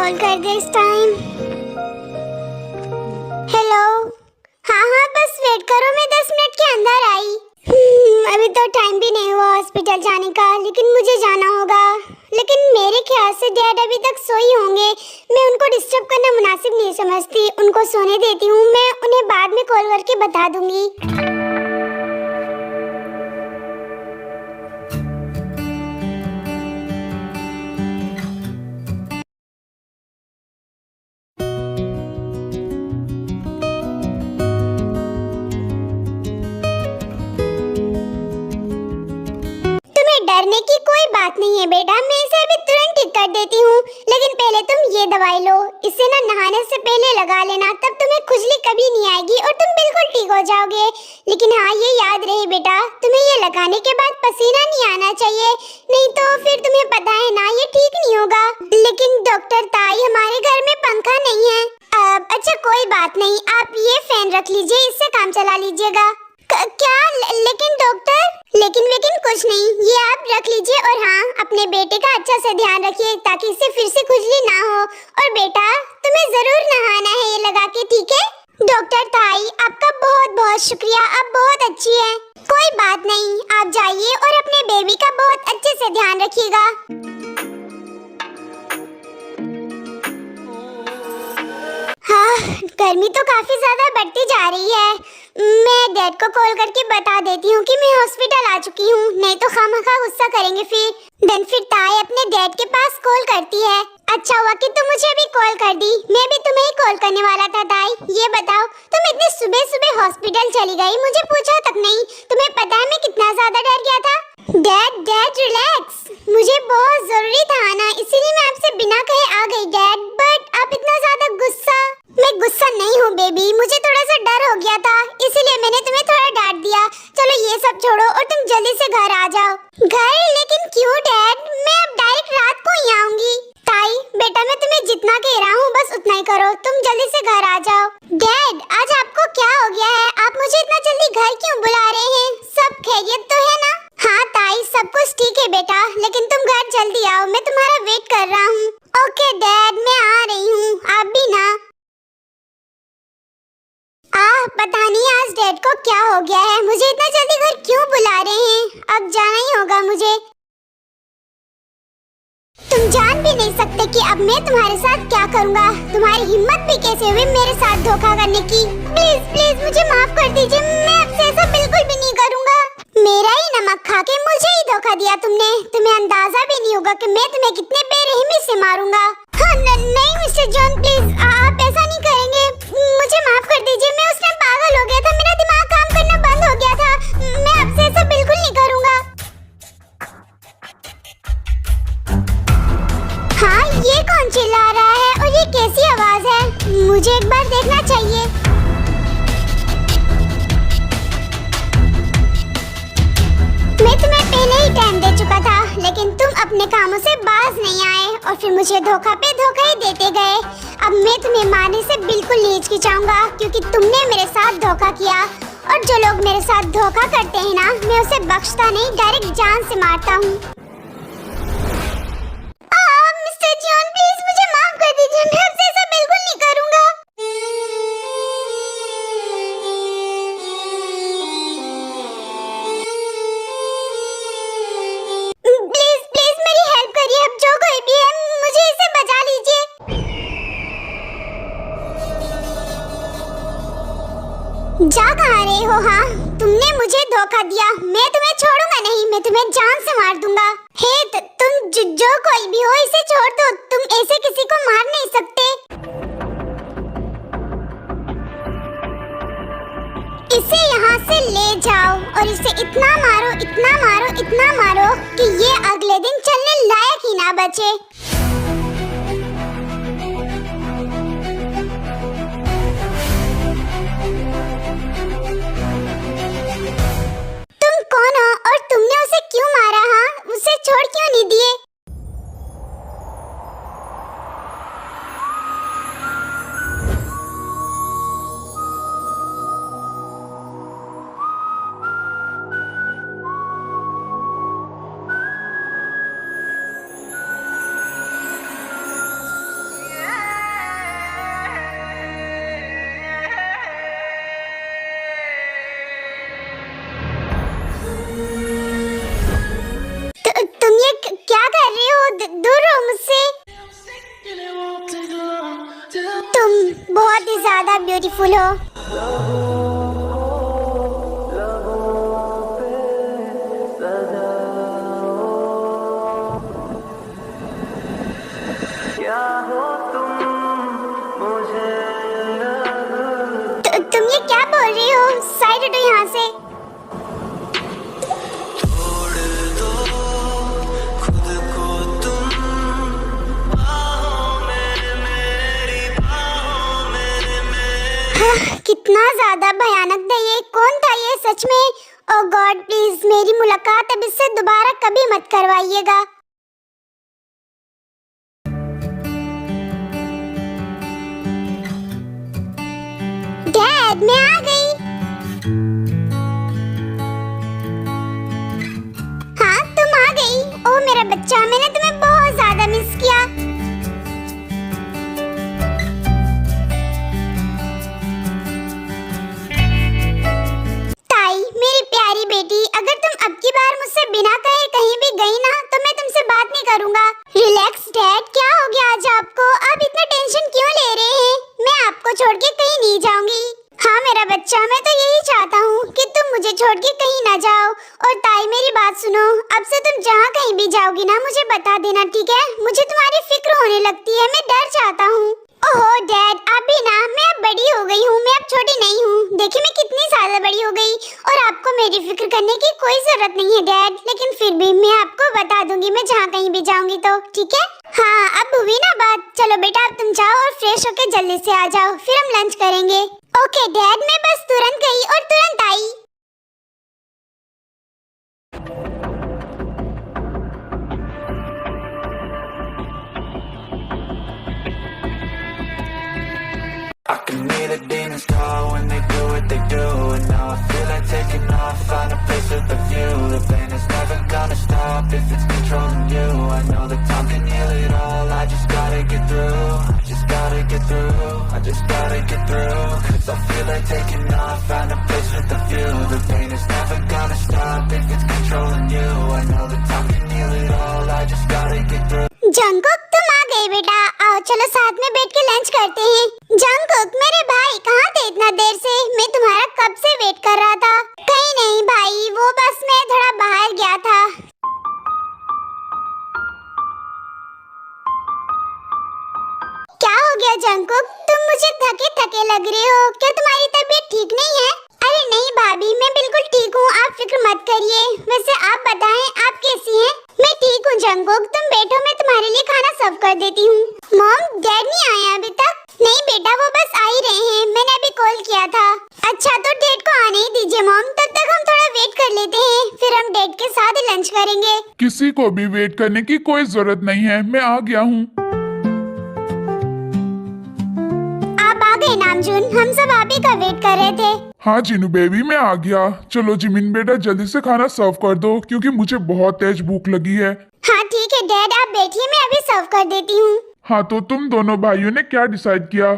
Call कर दे इस time. Hello. हाँ, बस वेट करो, मैं 10 मिनट के अंदर आई। अभी तो टाइम भी नहीं हुआ हॉस्पिटल जाने का, लेकिन मुझे जाना होगा। लेकिन मेरे ख्याल से डैड अभी तक सोई होंगे। मैं उनको डिस्टर्ब करना मुनासिब नहीं समझती। उनको सोने देती हूँ, मैं उन्हें बाद में कॉल करके बता दूंगी। डरने की कोई बात नहीं है बेटा, मैं इसे अभी तुरंत ठीक कर देती हूँ। लेकिन पहले तुम ये दवाई लो, इसे ना नहाने से पहले लगा लेना, तब तुम्हें खुजली कभी नहीं आएगी और तुम बिल्कुल ठीक हो जाओगे। लेकिन हाँ, ये याद रहे बेटा, तुम्हें ये लगाने के बाद पसीना नहीं आना चाहिए, नहीं तो फिर तुम्हें पता है ना, ये ठीक नहीं होगा। लेकिन डॉक्टर ताई, हमारे घर में पंखा नहीं है। अच्छा कोई बात नहीं, आप ये फैन रख लीजिए, इससे काम चला लीजिएगा। क्या? लेकिन डॉक्टर, लेकिन कुछ नहीं, ये आप रख लीजिए। और हाँ, अपने बेटे का अच्छा से ध्यान रखिए ताकि इससे फिर से खुजली ना हो। और बेटा, तुम्हें जरूर नहाना है ये लगा के, ठीक है? डॉक्टर ताई, आपका बहुत बहुत शुक्रिया, आप बहुत अच्छी हैं। कोई बात नहीं, आप जाइए और अपने बेबी का बहुत अच्छे से ध्यान रखिएगा। हाँ, गर्मी तो काफी ज्यादा बढ़ती जा रही है। मैं डैड को कॉल करके बता देती हूँ कि मैं हॉस्पिटल आ चुकी हूँ, नहीं तो खामखा गुस्सा करेंगे फिर ताई अपने डैड के पास कॉल करती है। अच्छा हुआ कि तुम मुझे भी कॉल कर दी, मैं भी तुम्हें ही कॉल करने वाला था। ताई, ये बताओ, तुम इतने सुबह सुबह हॉस्पिटल चली गई, मुझे पूछा तक नहीं। तुम्हें पता है मैं कितना ज्यादा डर गया था। डैड रिलैक्स, मुझे बहुत जरूरी था आना, इसीलिए मैं आपसे बिना कहे आ गई डैड। बट आप इतना ज्यादा गुस्सा। मैं गुस्सा नहीं हूँ बेबी, मुझे थोड़ा सा डर हो गया था, इसीलिए मैंने तुम्हें थोड़ा डांट दिया। चलो ये सब छोड़ो और तुम जल्दी से घर आ जाओ। घर? लेकिन क्यों डैड, मैं अब डायरेक्ट रात को ही आऊंगी। ताई बेटा, मैं तुम्हें जितना कह रहा हूँ बस उतना ही करो, तुम जल्दी से घर आ जाओ। डैड, आज आपको क्या हो गया है? आप मुझे इतना जल्दी घर क्यों बुला रहे हैं? सब खैरियत तो है ना? हाँ ताई, सब कुछ ठीक है बेटा, लेकिन तुम घर जल्दी आओ, मैं तुम्हारा वेट कर रहा हूँ। ओके डैड, मैं आ रही हूँ, आप भी ना। पता नहीं आज डैड को क्या हो गया है, मुझे इतना जल्दी घर क्यों बुला रहे हैं। अब जाना ही होगा मुझे। तुम जान भी नहीं सकते कि अब मैं तुम्हारे साथ क्या करूँगा। तुम्हारी हिम्मत भी कैसे हुई मेरे साथ धोखा करने की। प्लीज प्लीज मुझे माफ कर दीजिए, मैं अब से ऐसा बिल्कुल भी नहीं करूँगा। मेरा ही नमक खा के मुझे ही धोखा दिया तुमने। तुम्हें अंदाजा भी नहीं होगा कि मैं तुम्हें कितने बेरहमी से मारूंगा। हाँ, नहीं मिस्टर जॉन, प्लीज आप ऐसा नहीं करेंगे, मुझे माफ कर दीजिए। मैं उस टाइम पागल हो गया था, मेरा दिमाग काम करना बंद हो गया था। मैं अब से ऐसा बिल्कुल नहीं करूँगा। हाँ, ये कौन चिल्ला रहा है और ये कैसी आवाज है? मुझे एक बार देखना चाहिए। मैं तुम्हें पहले ही टाइम दे चुका था, लेकिन तुम अपने कामों से बाज नहीं आए और फिर मुझे धोखा पे धोखा ही देते गए। अब मैं तुम्हें मारने से बिल्कुल नहीं हिचकिचाऊंगा, क्योंकि तुमने मेरे साथ धोखा किया। और जो लोग मेरे साथ धोखा करते हैं ना, मैं उसे बख्शता नहीं, डायरेक्ट जान से मारता हूँ। मिस्टर जॉन, प्लीज मुझे माफ कर दीजिए, मैं अब से ऐसा बिल्कुल नहीं करूँगा। जा कहाँ रहे हो? हाँ, तुमने मुझे धोखा दिया, मैं तुम्हें छोड़ूंगा नहीं, मैं तुम्हें जान से मार दूंगा। हे तुम जो कोई भी हो, इसे छोड़ दो, तुम ऐसे किसी को मार नहीं सकते। इसे यहाँ से ले जाओ और इसे इतना मारो, इतना मारो, इतना मारो कि ये अगले दिन चलने लायक ही ना बचे। कौन हो और तुमने उसे क्यों मारा? हाँ, उसे छोड़ क्यों नहीं दिए? बहुत ही ज्यादा ब्यूटीफुल हो। तुम ये क्या बोल रही हो? साइड हटो यहाँ से। कितना ज्यादा भयानक था ये। कौन था ये सच में? ओ गॉड, प्लीज मेरी मुलाकात अब इससे दोबारा कभी मत करवाइएगा। डैड, मैं आ गई। हाँ, तुम आ गई। ओ मेरा बच्चा, मैंने तुम्हें बहुत ज्यादा मिस किया। मेरी प्यारी बेटी, अगर तुम अब की बार मुझसे बिना कहे कहीं भी गई ना तो मैं तुमसे बात नहीं करूंगा। रिलैक्स डैड, क्या हो गया आज आपको? आप इतना टेंशन क्यों ले रहे हैं? मैं आपको छोड़ के कहीं नहीं जाऊंगी। हाँ मेरा बच्चा, मैं तो यही चाहता हूँ कि तुम मुझे छोड़ के कहीं ना जाओ। और ताई मेरी बात सुनो, अब से तुम जहाँ कहीं भी जाओगी ना मुझे बता देना, ठीक है? मुझे तुम्हारी फिक्र होने लगती है, मैं डर जाता हूँ। ओहो डैड, आप भी ना, मैं अब बड़ी हो गई हूँ, मैं अब छोटी नहीं हूँ। देखिए मैं कितनी ज्यादा बड़ी हो गई और आपको मेरी फिक्र करने की कोई जरूरत नहीं है डैड। लेकिन फिर भी मैं आपको बता दूंगी मैं जहाँ कहीं भी जाऊंगी तो, ठीक है? हाँ, अब हुई ना बात। चलो बेटा, अब तुम जाओ और फ्रेश होके जल्दी से आ जाओ, फिर हम लंच करेंगे। ओके डैड, मैं बस तुरंत गई और तुरंत आई। I can hear the demons call when they do what they do. And now I feel like taking off, find a place with a view. The pain is never gonna stop if it's controlling you. I know that time can heal it all, I just gotta get through. I just gotta get through, I just gotta get through. Cause I feel like taking off, find a place with a view. The pain is never gonna stop if it's controlling you. I know that time can heal it all, I just gotta get through. Jungkook, तुम आ गए बेटा। आओ चलो साथ में बैठ के lunch करते हैं। जंगकुक मेरे भाई, कहाँ थे इतना देर से? मैं तुम्हारा कब से वेट कर रहा था। कहीं नहीं भाई, वो बस मैं थोड़ा बाहर गया था। क्या हो गया जंगकुक? तुम मुझे थके थके लग रहे हो। क्या तुम्हारी तबीयत ठीक नहीं है? अरे नहीं भाभी, मैं बिल्कुल ठीक हूँ, आप फिक्र मत करिए। वैसे आप बताएं, आप कैसी हैं? मैं ठीक हूँ जंगकुक, तुम बैठो, मैं तुम्हारे लिए खाना सर्व कर देती हूँ। मॉम, डैड नहीं आया अभी तक? नहीं बेटा, वो बस आ ही रहे हैं, मैंने अभी कॉल किया था। अच्छा, तो डैड को आने ही दीजिए मॉम, तब तक हम थोड़ा वेट कर लेते हैं, फिर हम डैड के साथ ही लंच करेंगे। किसी को भी वेट करने की कोई जरूरत नहीं है, मैं आ गया हूँ। आप आ गए नामजून, हम सब आप ही का वेट कर रहे थे। हाँ जीनू बेबी, मैं आ गया। चलो जिमिन बेटा, जल्दी से खाना सर्व कर दो क्योंकि मुझे बहुत तेज भूख लगी है। हाँ ठीक है डैड, आप बैठिए, मैं अभी सर्व कर देती हूँ। हाँ, तो तुम दोनों भाइयों ने क्या डिसाइड किया?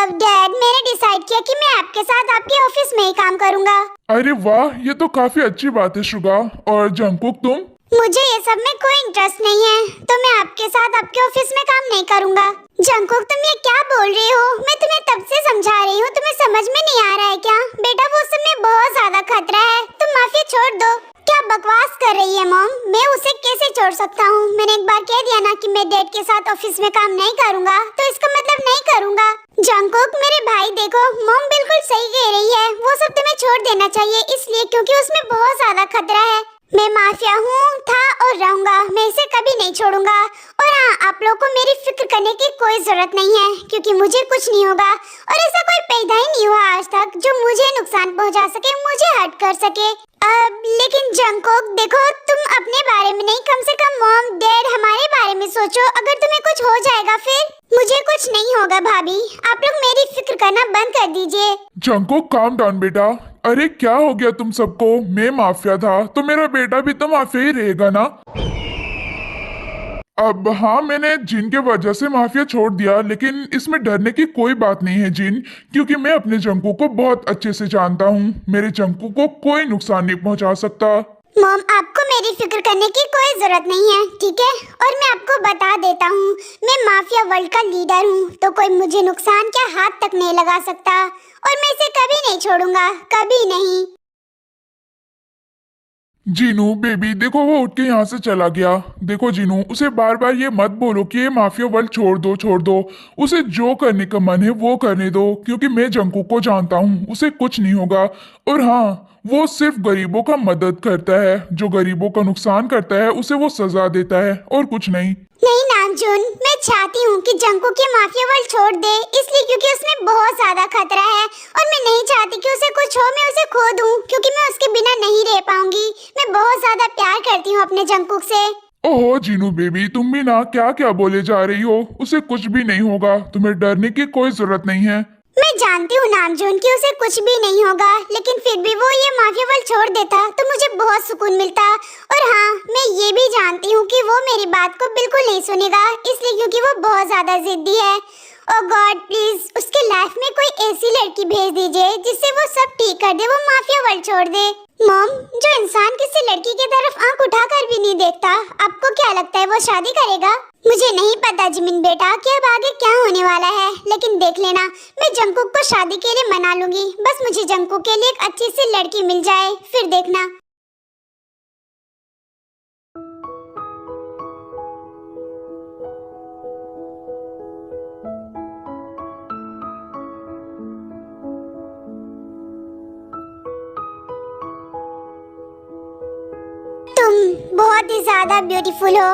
डैड, मैंने डिसाइड किया कि मैं आपके साथ आपके ऑफिस में ही काम करूँगा। अरे वाह, ये तो काफी अच्छी बात है शुगा। और जंगकुक तुम? मुझे ये सब में कोई इंटरेस्ट नहीं है, तो मैं आपके साथ आपके ऑफिस में काम नहीं करूँगा। जंगकुक, तुम ये क्या बोल रहे हो? मैं तुम्हें तब से समझा रही हूँ, तुम्हें समझ में नहीं आ रहा है क्या? बेटा वो सब में बहुत ज्यादा खतरा है, तुम माफी छोड़ दो। क्या बकवास कर रही है मॉम? मैं उसे कैसे छोड़ सकता हूँ? मैंने एक बार कह दिया ना कि मैं डैड के साथ ऑफिस में काम नहीं करूँगा, तो इसका मतलब नहीं करूँगा। जंगकुक मेरे भाई, देखो मॉम बिल्कुल सही कह रही है, वो सब तुम्हें छोड़ देना चाहिए, इसलिए क्योंकि उसमें बहुत ज्यादा खतरा है। मैं माफिया हूँ, था और रहूंगा, मैं इसे कभी नहीं छोड़ूंगा। और हाँ, आप लोगों को मेरी फिक्र करने की कोई जरूरत नहीं है क्योंकि मुझे कुछ नहीं होगा और ऐसा कोई पैदा ही नहीं हुआ आज तक जो मुझे नुकसान पहुँचा सके, मुझे हर्ट कर सके। लेकिन जंगकुक देखो, तुम अपने बारे में नहीं, कम से कम मॉम डैड हमारे बारे में सोचो। अगर तुम्हें कुछ हो जाएगा फिर? मुझे कुछ नहीं होगा भाभी, आप लोग मेरी फिक्र करना बंद कर दीजिए। जंगकुक काम डाउन बेटा। अरे क्या हो गया तुम सबको? मैं माफिया था तो मेरा बेटा भी तो माफिया ही रहेगा ना। अब हाँ, मैंने जिन के वजह से माफिया छोड़ दिया, लेकिन इसमें डरने की कोई बात नहीं है जिन, क्योंकि मैं अपने जंकू को बहुत अच्छे से जानता हूँ। मेरे जंकू को कोई नुकसान नहीं पहुँचा सकता। मॉम, आपको मेरी फिक्र करने की कोई जरूरत नहीं है, ठीक है? और मैं आपको बता देता हूँ, मैं माफिया वर्ल्ड का लीडर हूँ, तो कोई मुझे नुकसान क्या हाथ तक नहीं लगा सकता, और मैं इसे कभी नहीं छोड़ूंगा, कभी नहीं। जीनू बेबी, देखो वो उठ के यहाँ से चला गया। देखो जीनू, उसे बार बार ये मत बोलो कि ये माफिया वर्ल्ड छोड़ दो छोड़ दो। उसे जो करने का मन है वो करने दो, क्योंकि मैं जंकू को जानता हूँ, उसे कुछ नहीं होगा। और हाँ, वो सिर्फ गरीबों का मदद करता है, जो गरीबों का नुकसान करता है उसे वो सजा देता है, और कुछ नहीं। नहीं नामजून, मैं चाहती हूँ कि जंकू की माफिया वर्ल्ड छोड़ दे, इसलिए क्योंकि उसमें बहुत ज्यादा खतरा है, और मैं नहीं चाहती कि उसे कुछ हो, मैं उसे खो दूँ, क्योंकि मैं उसके बिना नहीं रह पाऊंगी। मैं बहुत ज्यादा प्यार करती हूँ अपने जंकू से। ओहो जीनू बेबी, तुम भी ना क्या क्या बोले जा रही हो। उसे कुछ भी नहीं होगा, तुम्हें डरने की कोई जरूरत नहीं है। मैं जानती हूँ नामजून कि उसे कुछ भी नहीं होगा, लेकिन फिर भी वो ये माफिया वर्ल्ड छोड़ देता तो मुझे बहुत सुकून मिलता। और हाँ, मैं ये भी जानती हूँ कि वो मेरी बात को बिल्कुल नहीं सुनेगा, इसलिए क्योंकि वो बहुत ज्यादा जिद्दी है। ओ गॉड, प्लीज उसके लाइफ में कोई ऐसी लड़की भेज दीजिए जिससे वो सब ठीक कर दे, वो माफिया वर्ल्ड छोड़ दे। मॉम, जो इंसान किसी लड़की की तरफ आंख उठाकर भी नहीं देखता, आपको क्या लगता है वो शादी करेगा? मुझे नहीं पता जिमिन बेटा कि अब आगे क्या होने वाला है, लेकिन देख लेना, मैं जंकुक को शादी के लिए मना लूंगी। बस मुझे जंकुक के लिए एक अच्छी सी लड़की मिल जाए, फिर देखना। तुम बहुत ही ज्यादा ब्यूटीफुल हो।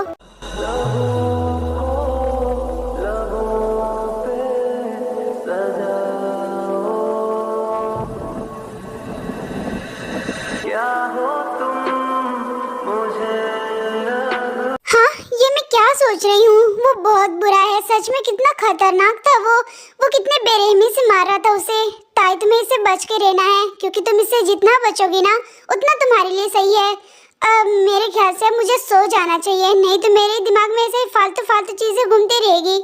हाँ, ये मैं क्या सोच रही हूँ, वो बहुत बुरा है, सच में कितना खतरनाक था वो कितने बेरहमी से मार रहा था उसे। ताई, तुम्हें इससे बच के रहना है, क्योंकि तुम इससे जितना बचोगी ना उतना तुम्हारे लिए सही है। मेरे ख्याल से अब मुझे सो जाना चाहिए, नहीं तो मेरे दिमाग में ऐसे फालतू फालतू चीजें घूमती रहेगी।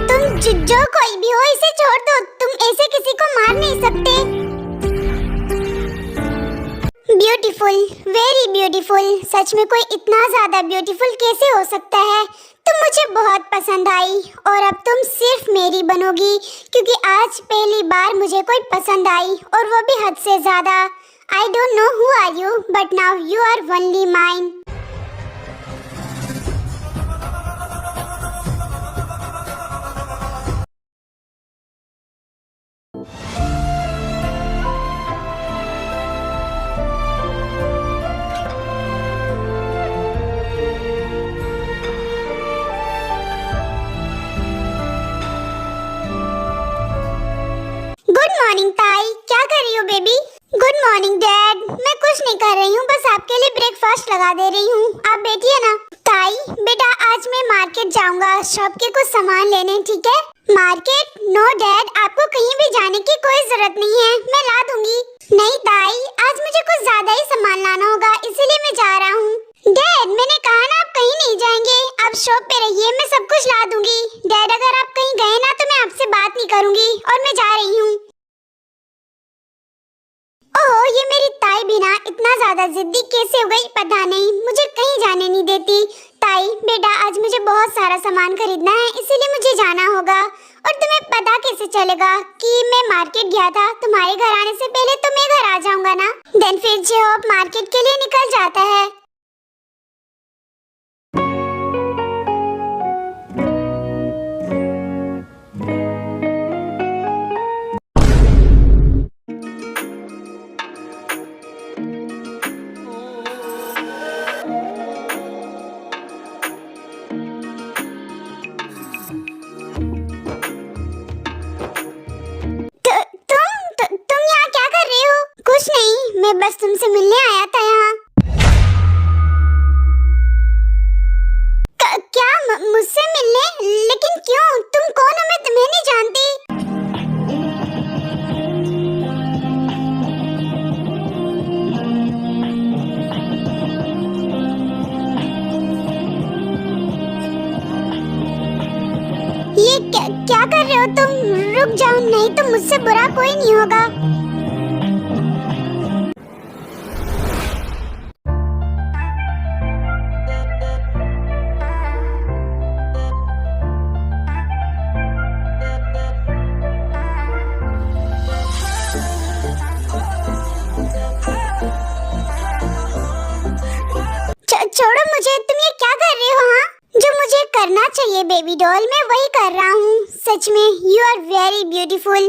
तुम जो कोई भी हो, इसे छोड़ दो, तुम ऐसे किसी को मार नहीं सकते। ब्यूटीफुल, वेरी ब्यूटीफुल, सच में कोई इतना ज्यादा ब्यूटीफुल कैसे हो सकता है? तुम मुझे बहुत पसंद आई, और अब तुम सिर्फ मेरी बनोगी, क्योंकि आज पहली बार मुझे कोई पसंद आई, और वो भी हद से ज्यादा। I don't know who are you, but now you are only mine. Good morning ताई, क्या कर रही हो बेबी? गुड मॉर्निंग डैड, मैं कुछ नहीं कर रही हूँ, बस आपके लिए ब्रेकफास्ट लगा दे रही हूँ, आप बैठिए ना। ताई बेटा, आज मैं मार्केट जाऊँगा शॉप के कुछ सामान लेने, ठीक है? मार्केट? नो डैड, आपको कहीं भी जाने की कोई जरूरत नहीं है, मैं ला दूंगी। नहीं ताई, आज मुझे कुछ ज्यादा ही सामान लाना होगा, इसीलिए मैं जा रहा हूँ। डैड, मैंने कहा ना आप कहीं नहीं जाएंगे, आप शॉप पे रहिए, मैं सब कुछ ला दूंगी। डैड, अगर आप कहीं गए ना तो मैं आपसे बात नहीं करूंगी, और मैं जा रही हूँ। ओह, ये मेरी ताई भी ना इतना ज्यादा जिद्दी कैसे हो गई पता नहीं, मुझे कहीं जाने नहीं देती। ताई बेटा, आज मुझे बहुत सारा सामान खरीदना है, इसीलिए मुझे जाना होगा। और तुम्हें पता कैसे चलेगा कि मैं मार्केट गया था? तुम्हारे घर आने से पहले तो मैं घर आ जाऊंगा ना। देन फिर जेहॉप मार्केट के लिए निकल जाता है। तुम यहाँ क्या कर रहे हो? कुछ नहीं, मैं बस तुमसे मिलने आया था यहाँ। क्या कर रहे हो तुम? रुक जाओ, नहीं तो मुझसे बुरा कोई नहीं होगा। छोड़ो मुझे, तुम ये क्या कर रहे हो? हाँ, जो मुझे करना चाहिए बेबी डॉल, मैं वही कर रहा हूँ। सच में यू आर वेरी ब्यूटीफुल।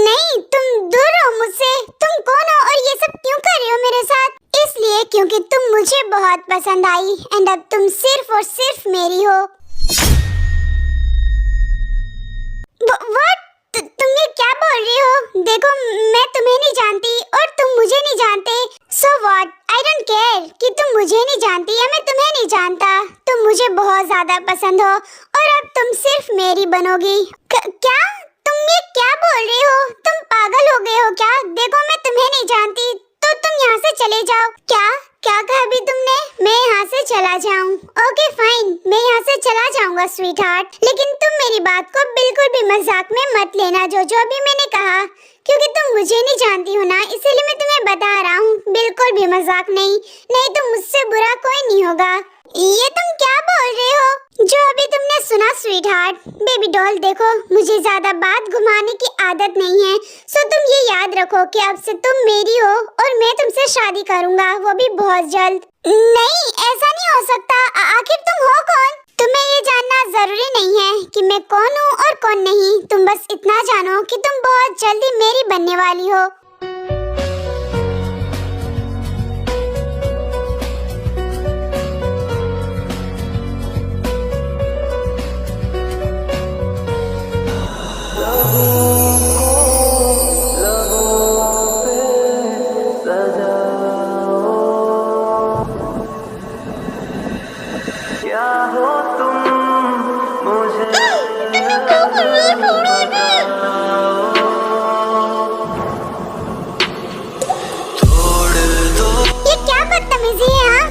नहीं, तुम दूर रहो मुझसे। तुम कौन हो और ये सब क्यों कर रहे हो मेरे साथ? इसलिए क्योंकि तुम मुझे बहुत पसंद आई एंड अब तुम सिर्फ और सिर्फ मेरी हो। व्हाट? तुम ये क्या बोल रही हो? देखो, मैं तुम्हें नहीं जानती और तुम मुझे नहीं जानते। So what? I don't care कि तुम मुझे नहीं जानती या मैं तुम्हें नहीं जानता। तुम मुझे बहुत ज्यादा पसंद हो और अब तुम सिर्फ मेरी बनोगी। क्या? तुम ये क्या बोल रही हो? तुम पागल हो गए हो क्या? देखो, मैं तुम्हें नहीं जानती तो तुम यहाँ से चले जाओ। क्या क्या कहा अभी तुमने? मैं यहाँ से चला जाऊँ? ओके फाइन, मैं यहाँ से चला जाऊँगा स्वीट हार्ट, लेकिन तुम मेरी बात को बिल्कुल भी मजाक में मत लेना। जो अभी मैंने कहा, क्योंकि तुम मुझे नहीं जानती हो ना, इसीलिए मैं तुम्हें बता रहा हूँ। बिल्कुल भी मजाक नहीं, नहीं तो मुझसे बुरा कोई नहीं होगा। ये तुम क्या बोल रहे हो? जो अभी तुमने सुना स्वीट हार्ट, बेबी डॉल देखो, मुझे ज्यादा बात घुमाने की आदत नहीं है। सो तुम ये याद रखो कि अब से तुम मेरी हो और मैं तुमसे शादी करूंगा, वो भी बहुत जल्द। नहीं, ऐसा नहीं हो सकता। आखिर तुम हो कौन? तुम्हें ये जानना जरूरी नहीं है कि मैं कौन हूँ और कौन नहीं। तुम बस इतना जानो कि तुम बहुत जल्दी मेरी बनने वाली हो।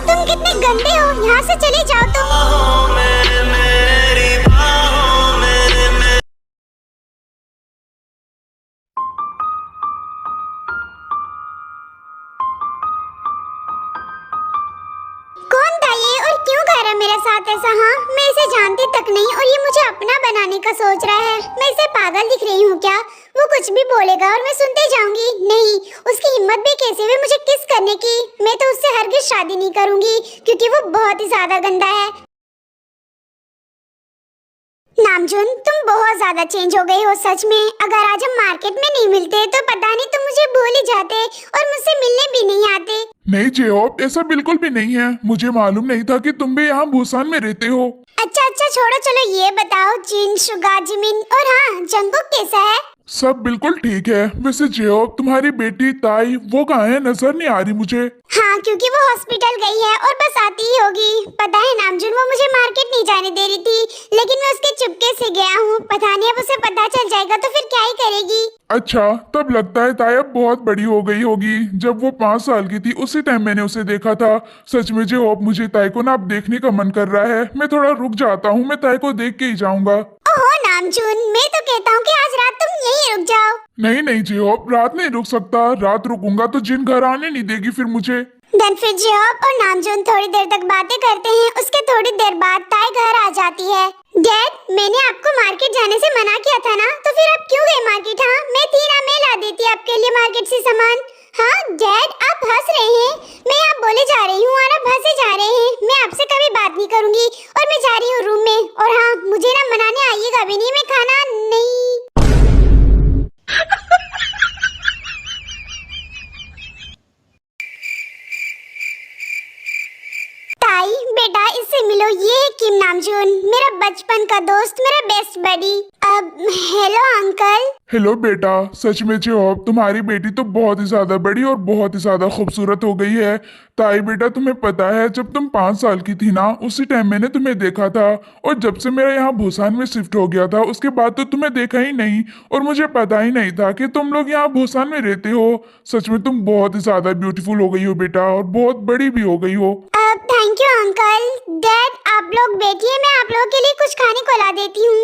तुम कितने गंदे हो, यहाँ से चले जाओ तुम। कौन था ये और क्यों कर रहा मेरे साथ ऐसा? हाँ, मैं इसे जानती तक नहीं और ये मुझे अपना बनाने का सोच रहा है। मैं इसे पागल दिख रही हूँ क्या? वो कुछ भी बोलेगा और मैं सुनते जाऊंगी? नहीं, उसकी हिम्मत भी कैसे हुई मुझे किस करने की। मैं तो उससे हरगिज शादी नहीं करूंगी क्योंकि वो बहुत ही ज्यादा गंदा है। नामजुन, तुम बहुत ज्यादा चेंज हो गई हो सच में। अगर आज हम मार्केट में नहीं मिलते तो पता नहीं तुम मुझे भूल ही जाते और मुझसे मिलने भी नहीं आते। नहीं जेओब, ऐसा बिल्कुल भी नहीं है। मुझे मालूम नहीं था कि तुम भी यहाँ भूसान में रहते हो। अच्छा छोड़ो, चलो ये बताओ, जिन, शुगा, जिमिन और हाँ, जंगकुक कैसा है? सब बिल्कुल ठीक है। वैसे जेओब, तुम्हारी बेटी ताई वो कहाँ है? नजर नहीं आ रही मुझे। हाँ, क्योंकि वो हॉस्पिटल गई है और बस आती ही होगी। पता है नामजुन, वो मुझे मार्केट नहीं जाने दे रही थी, लेकिन मैं उसके चुपके से गया हूँ। पता नहीं अब उसे पता चल जाएगा तो फिर क्या ही करेगी। अच्छा, तब लगता है ताई अब बहुत बड़ी हो गई होगी। जब वो 5 साल की थी उसी टाइम मैंने उसे देखा था। सच में जेओब, मुझे ताई को ना अब देखने का मन कर रहा है। मैं थोड़ा रुक जाता हूँ, मैं ताई को देख के ही जाऊंगा। ओहो नामजुन, मैं तो कहता हूँ कि आज रात तुम यहीं रुक जाओ। नहीं जेओब, रात नहीं रुक सकता। रात रुकूंगा तो जिन घर आने नहीं देगी फिर मुझे। देन फिर जेओब और नामजुन थोड़ी देर तक बातें करते हैं। उसके थोड़ी देर बाद ताई घर आ जाती है। डैड, मैंने आपको मार्केट जाने से मना किया था ना, तो फिर आप क्यों गए मार्केट? हाँ, मैं थी ना, मैं ला देती आपके लिए मार्केट से सामान। हाँ डैड, आप हंस रहे हैं। मैं आप बोले जा रही हूँ और आप हंसे जा रहे हैं। मैं आपसे कभी बात नहीं करूंगी और मैं जा रही हूँ रूम में। और हाँ, मुझे ना मनाने आइएगा भी नहीं, मैं खाना नहीं। ताई बेटा, इससे मिलो, ये है किम नामजुन, मेरा बचपन का दोस्त, मेरा बेस्ट बडी। अब हेलो अंकल। हेलो बेटा, सच में जेओब, तुम्हारी बेटी तो बहुत ही ज्यादा बड़ी और बहुत ही ज्यादा खूबसूरत हो गई है। ताई बेटा, तुम्हें पता है जब तुम 5 साल की थी ना, उसी टाइम मैंने तुम्हें देखा था। और जब से मेरा यहाँ भूसान में शिफ्ट हो गया था उसके बाद तो तुम्हें देखा ही नहीं और मुझे पता ही नहीं था कि तुम लोग यहाँ भूसान में रहते हो। सच में तुम बहुत ही ज्यादा ब्यूटीफुल हो गई हो बेटा, और बहुत बड़ी भी हो गई हो। Thank you uncle. डैड, आप लोग बैठिए, मैं आप लोगों के लिए कुछ खाने को ला देती हूँ।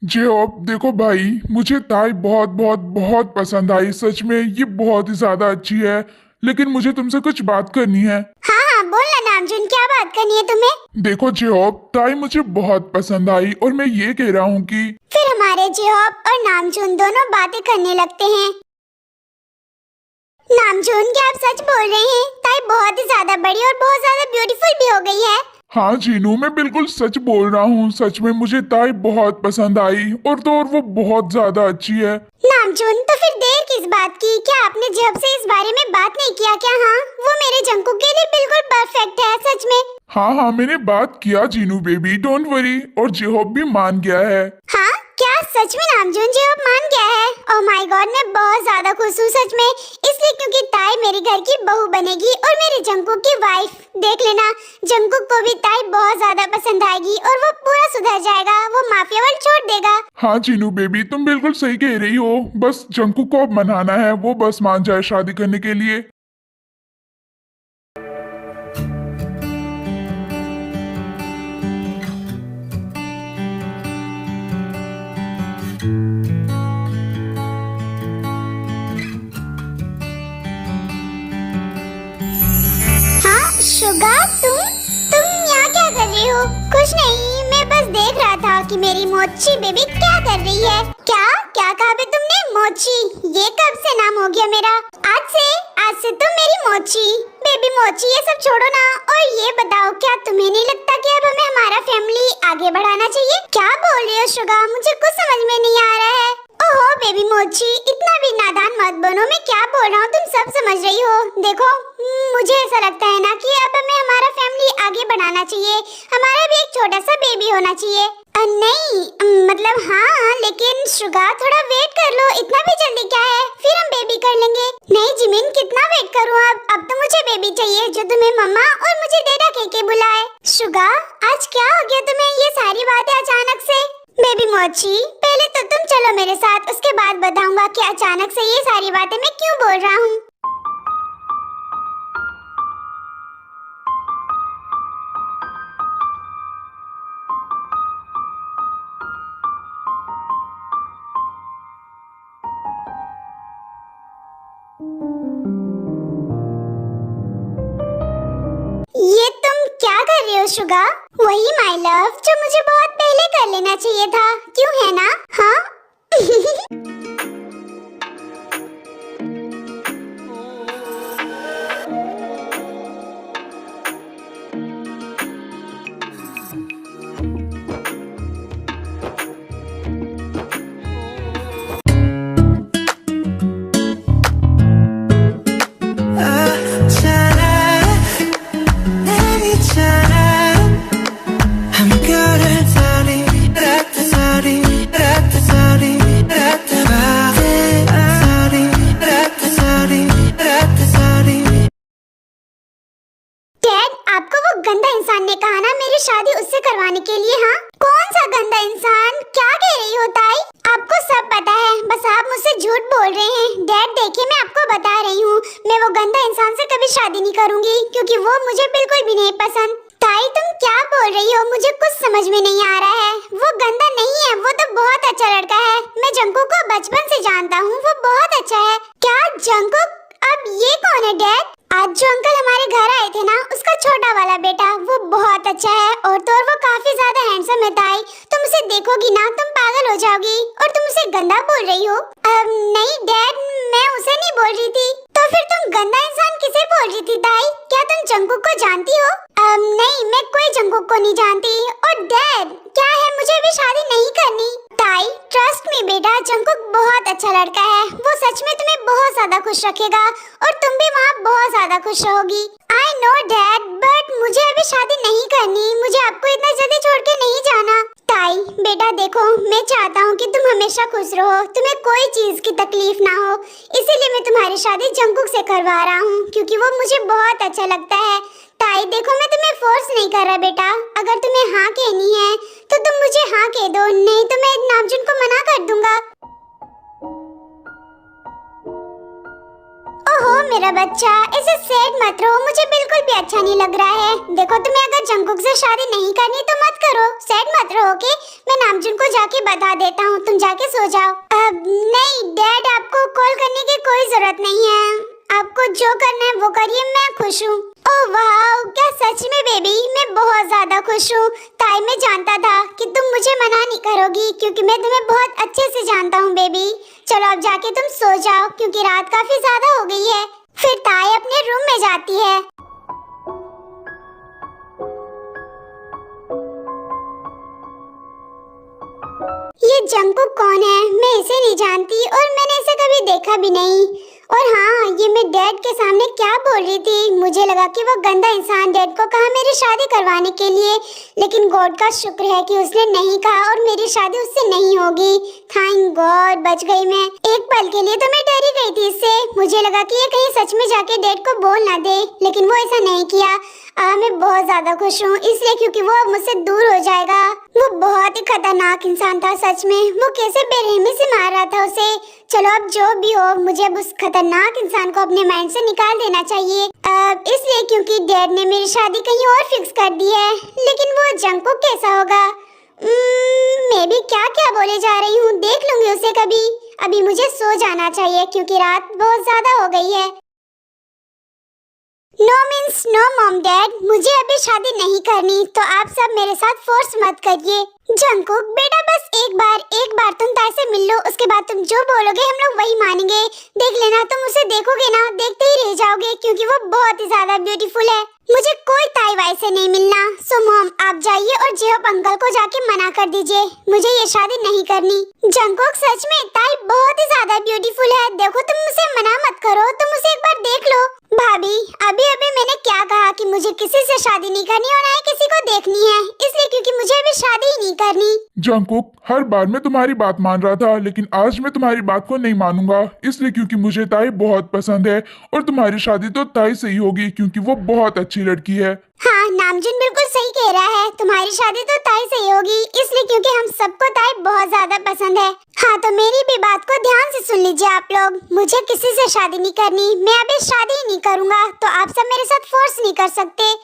जे अब देखो भाई, मुझे ताई बहुत बहुत बहुत पसंद आई। सच में ये बहुत ही ज्यादा अच्छी है, लेकिन मुझे तुमसे कुछ बात करनी है। हाँ हाँ बोल ना नामजून, क्या बात करनी है तुम्हें? देखो जेहॉब, ताई मुझे बहुत पसंद आई और मैं ये कह रहा हूँ कि फिर हमारे जेहॉब और नामजून दोनों बातें करने लगते हैं। नामजून, क्या आप सच बोल रहे हैं? ताई बहुत ही ज्यादा बड़ी और बहुत ज्यादा ब्यूटीफुल भी हो गई है। हाँ जीनू, मैं बिल्कुल सच बोल रहा हूँ। सच में मुझे ताई बहुत पसंद आई, और वो बहुत ज्यादा अच्छी है। नामजून, तो फिर देर किस बात की? क्या आपने जब से इस बारे में बात नहीं किया क्या? हाँ, वो मेरे जंकुक के लिए बिल्कुल परफेक्ट है, सच में। हाँ हाँ, मैंने बात किया जीनू बेबी, डोंट वरी। और जेहॉब भी मान गया है। हाँ क्या सच में नामजून जी अब मान गया है? ओह माय गॉड, मैं बहुत ज्यादा खुश हूँ सच में, इसलिए क्योंकि ताई मेरे घर की बहू बनेगी और मेरे जंकुक की वाइफ। देख लेना, जंकुक को भी ताई बहुत ज्यादा पसंद आएगी और वो पूरा सुधर जाएगा, वो माफिया वर्ल्ड छोड़ देगा। हाँ जीनू बेबी, तुम बिल्कुल सही कह रही हो। बस जंकुक को अब मनाना है, वो बस मान जाए शादी करने के लिए। हाँ शुगा, तुम यहाँ क्या कर रही हो? कुछ नहीं, मैं बस देख रहा था कि मेरी मोची बेबी क्या कर रही है। क्या क्या कहा बे तुमने? मोची? ये कब से नाम हो गया मेरा? आज से तुम मेरी मोची बेबी। मोची ये सब छोड़ो ना, और ये बताओ, क्या तुम्हें नहीं लगता कि अब हमें हमारा फैमिली आगे बढ़ाना चाहिए? क्या बोल रही हो शुगा? मुझे कुछ समझ में नहीं आ रहा है। ओहो बेबी मोची, इतना भी नादान मत बनो। मैं क्या बोल रहा हूँ तुम सब समझ रही हो। देखो, मुझे ऐसा लगता है ना कि अब हमें हमारा फैमिली आगे बढ़ाना चाहिए। हमारा भी एक छोटा सा बेबी होना चाहिए। नहीं मतलब हाँ, लेकिन शुगा थोड़ा वेट कर लो। इतना भी जल्दी क्या है? फिर हम बेबी कर लेंगे। नहीं जिमिन, कितना वेट करूँ? अब तो मुझे बेबी चाहिए जो तुम्हें मम्मा और मुझे डेडा कह के बुलाए। शुगा, आज क्या हो गया तुम्हें ये सारी बातें अचानक से? बेबी मोची, पहले तो तुम चलो मेरे साथ, उसके बाद बताऊंगा कि अचानक से ये सारी बातें मैं क्यों बोल रहा हूँ। ये तुम क्या कर रहे हो शुगा? वही माय लव जो मुझे बहुत पहले कर लेना चाहिए था, क्यों है ना? हाँ आपको वो गंदा इंसान ने कहा ना मेरी शादी उससे करवाने के लिए? हाँ, कौन सा गंदा इंसान? क्या कह रही हो ताई? आपको सब पता है, बस आप मुझसे झूठ बोल रहे हैं। डैड देखिए, मैं आपको बता रही हूँ, मैं वो गंदा इंसान से कभी शादी नहीं करूंगी, क्योंकि वो मुझे बिल्कुल भी नहीं पसंद। ताई तुम क्या बोल रही हो? मुझे कुछ समझ में नहीं आ रहा है। वो गंदा नहीं है, वो तो बहुत अच्छा लड़का है। मैं जंकुक को बचपन से जानता हूँ, वो बहुत अच्छा है। क्या जंकुक? अब ये कौन है डैड? आज जो अंकल हमारे घर आए थे ना, उसका छोटा वाला बेटा, वो बहुत अच्छा है, और तो और वो काफी ज्यादा हैंडसम है ताई। तुम उसे देखोगी ना, तुम पागल हो जाओगी। और तुम उसे गंदा बोल रही हो? नहीं डैड, मैं उसे नहीं बोल रही थी। तो फिर तुम गंदा इंसान किसे बोल रही थी ताई? क्या तुम जंकुक को जानती हो? नहीं, मैं कोई जंकुक को नहीं जानती। और डैड क्या है, मुझे अभी शादी नहीं करनी। ताई ट्रस्ट मी बेटा, जंकुक बहुत अच्छा लड़का है, वो सच में तुम्हें बहुत ज्यादा खुश रखेगा, और तुम भी वहाँ बहुत ज्यादा खुश रहोगी। आई नो डैड, बट मुझे अभी शादी नहीं करनी, मुझे आपको इतना जल्दी छोड़ के नहीं जाना। ताई बेटा देखो, मैं चाहता हूँ कि तुम हमेशा खुश रहो, तुम्हें कोई चीज की तकलीफ ना हो, इसीलिए मैं तुम्हारी शादी जंकुक से करवा रहा हूँ, क्योंकि वो मुझे बहुत अच्छा लगता है। ताई देखो, मैं तुम्हें फोर्स नहीं कर रहा बेटा, अगर तुम्हें हाँ कहनी है तो तुम मुझे हाँ कह दो, नहीं तो मैं नामजुन को मना कर दूंगा। ओहो मेरा बच्चा, ऐसे सैड मत रहो, मुझे बिल्कुल भी अच्छा नहीं लग रहा है। देखो तुम्हें अगर जंगकुक से शादी नहीं करनी तो मत करो, सैड मत रहो ओके। मैं नामजुन को जाके बता देता हूँ, तुम जाके सो जाओ। नहीं डैड, आपको कॉल करने की कोई जरूरत नहीं है, आपको जो करना है वो करिए, मैं खुश हूँ। ओह वाह, क्या सच में बेबी, मैं बहुत ज्यादा खुश हूँ। ताई मैं जानता था कि तुम मुझे मना नहीं करोगी क्योंकि मैं तुम्हें बहुत अच्छे से जानता हूँ बेबी। चलो अब जाके तुम सो जाओ क्योंकि रात काफी ज्यादा हो गई है। फिर ताई अपने रूम में जाती है। ये जंगकुक कौन है? मैं इसे नहीं जानती और मैंने इसे कभी देखा भी नहीं। और हाँ, ये मैं डैड के सामने क्या बोल रही थी, मुझे लगा कि वो गंदा इंसान डैड को कहा मेरी शादी करवाने के लिए, लेकिन गॉड का शुक्र है कि उसने नहीं कहा और मेरी शादी उससे नहीं होगी। थैंक गॉड, बच गई मैं। एक पल के लिए तो मैं डरी गई थी इससे, मुझे लगा कि ये कहीं सच में जाके डैड को बोल ना दे, लेकिन वो ऐसा नहीं किया। मैं बहुत ज्यादा खुश हूँ इसलिए क्योंकि वो अब मुझसे दूर हो जाएगा। वो बहुत ही खतरनाक इंसान था सच में, वो कैसे बेरहमी से मार रहा था उसे। चलो अब जो भी हो, मुझे अब उस खतरनाक इंसान को अपने माइंड से निकाल देना चाहिए। इसलिए क्योंकि डैड ने मेरी शादी कहीं और फिक्स कर दी है। लेकिन वो जंगकुक कैसा होगा? मैं भी क्या क्या बोले जा रही हूँ, देख लूंगी उसे कभी। अभी मुझे सो जाना चाहिए क्योंकि रात बहुत ज्यादा हो गई है। No means no mom dad, मुझे अभी शादी नहीं करनी, तो आप सब मेरे साथ फोर्स मत करिए। जंगकुक बेटा, बस एक बार तुम ताई से मिल लो, उसके बाद तुम जो बोलोगे हम लोग वही मानेंगे। देख लेना, तुम उसे देखोगे ना, देखते ही रह जाओगे क्योंकि वो बहुत ही ज्यादा ब्यूटीफुल है। मुझे कोई ताई वाई से नहीं मिलना। सो मॉम आप जाइए और जेहोप अंकल को जाके मना कर दीजिए, मुझे ये शादी नहीं करनी। जंगकुक सच में ताई बहुत ही ज्यादा ब्यूटीफुल है, देखो तुम उसे मना मत करो, तुम उसे एक बार देख लो। भाभी अभी मैंने क्या कहा कि मुझे किसी से शादी नहीं करनी और ना ही किसी को देखनी है, इसलिए क्योंकि मुझे अभी शादी ही नहीं करनी। जंगकुक, हर बार मैं तुम्हारी बात मान रहा था, लेकिन आज मैं तुम्हारी बात को नहीं मानूंगा, इसलिए क्योंकि मुझे ताई बहुत पसंद है और तुम्हारी शादी तो ताई से ही होगी क्योंकि वो बहुत अच्छी लड़की है। हाँ, नामजुन बिल्कुल सही कह रहा है, तुम्हारी शादी तो ताई से ही होगी, इसलिए क्योंकि हम सबको ताई बहुत ज्यादा पसंद है। हाँ, तो मेरी भी बात को ध्यान से सुन लीजिए आप लोग, मुझे किसी से शादी नहीं करनी, मैं अभी शादी ही नहीं करूँगा, तो आप सब मेरे साथ फोर्स नहीं कर सकते।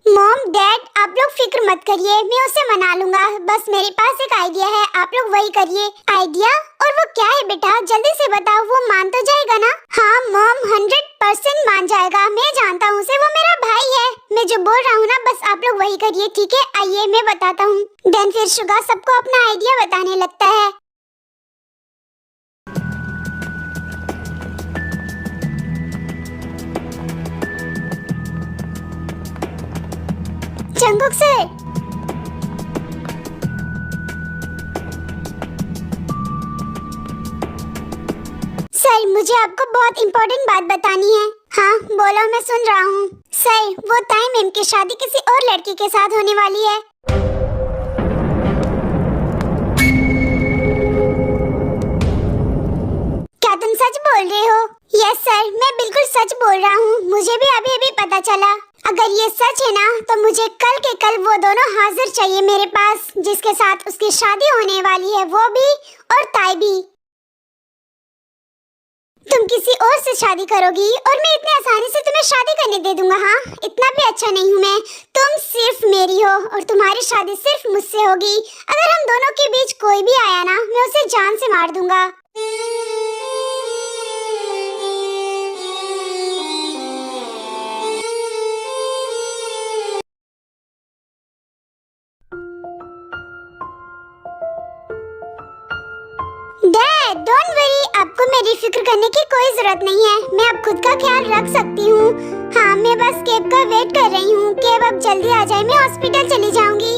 मॉम डैड आप लोग फिक्र मत करिए, मैं उसे मना लूंगा, बस मेरे पास एक आइडिया है, आप लोग वही करिए। आइडिया? और वो क्या है बेटा, जल्दी से बताओ, वो मान तो जाएगा ना? हाँ मॉम 100% मान जाएगा, मैं जानता हूँ उसे, वो मेरा भाई है। मैं जो बोल रहा हूँ ना, बस आप लोग वही करिए, ठीक है? आइए मैं बताता हूँ। देन फिर शुगा सबको अपना आइडिया बताने लगता है। जंगकुक सर, सर मुझे आपको बहुत इम्पोर्टेंट बात बतानी है। हाँ बोलो, मैं सुन रहा हूँ। सर वो ताई मैम की शादी किसी और लड़की के साथ होने वाली है। क्या तुम सच बोल रहे हो? यस सर, मैं बिल्कुल सच बोल रहा हूँ, मुझे भी अभी अभी पता चला। अगर ये सच है ना, तो मुझे कल के कल वो दोनों हाजिर चाहिए मेरे पास, जिसके साथ उसकी शादी होने वाली है, वो भी और ताई भी। तुम किसी और से शादी करोगी और मैं इतनी आसानी से तुम्हें शादी करने दे दूंगा? हाँ, इतना भी अच्छा नहीं हूँ मैं, तुम सिर्फ मेरी हो और तुम्हारी शादी सिर्फ मुझसे होगी। अगर हम दोनों के बीच कोई भी आया ना, मैं उसे जान से मार दूंगा। डैड डोंट वरी, आपको मेरी फिक्र करने की कोई जरूरत नहीं है, मैं अब खुद का ख्याल रख सकती हूँ। हाँ, मैं बस कैब का वेट कर रही हूँ, कैब अब जल्दी आ जाए, मैं हॉस्पिटल चली जाऊंगी।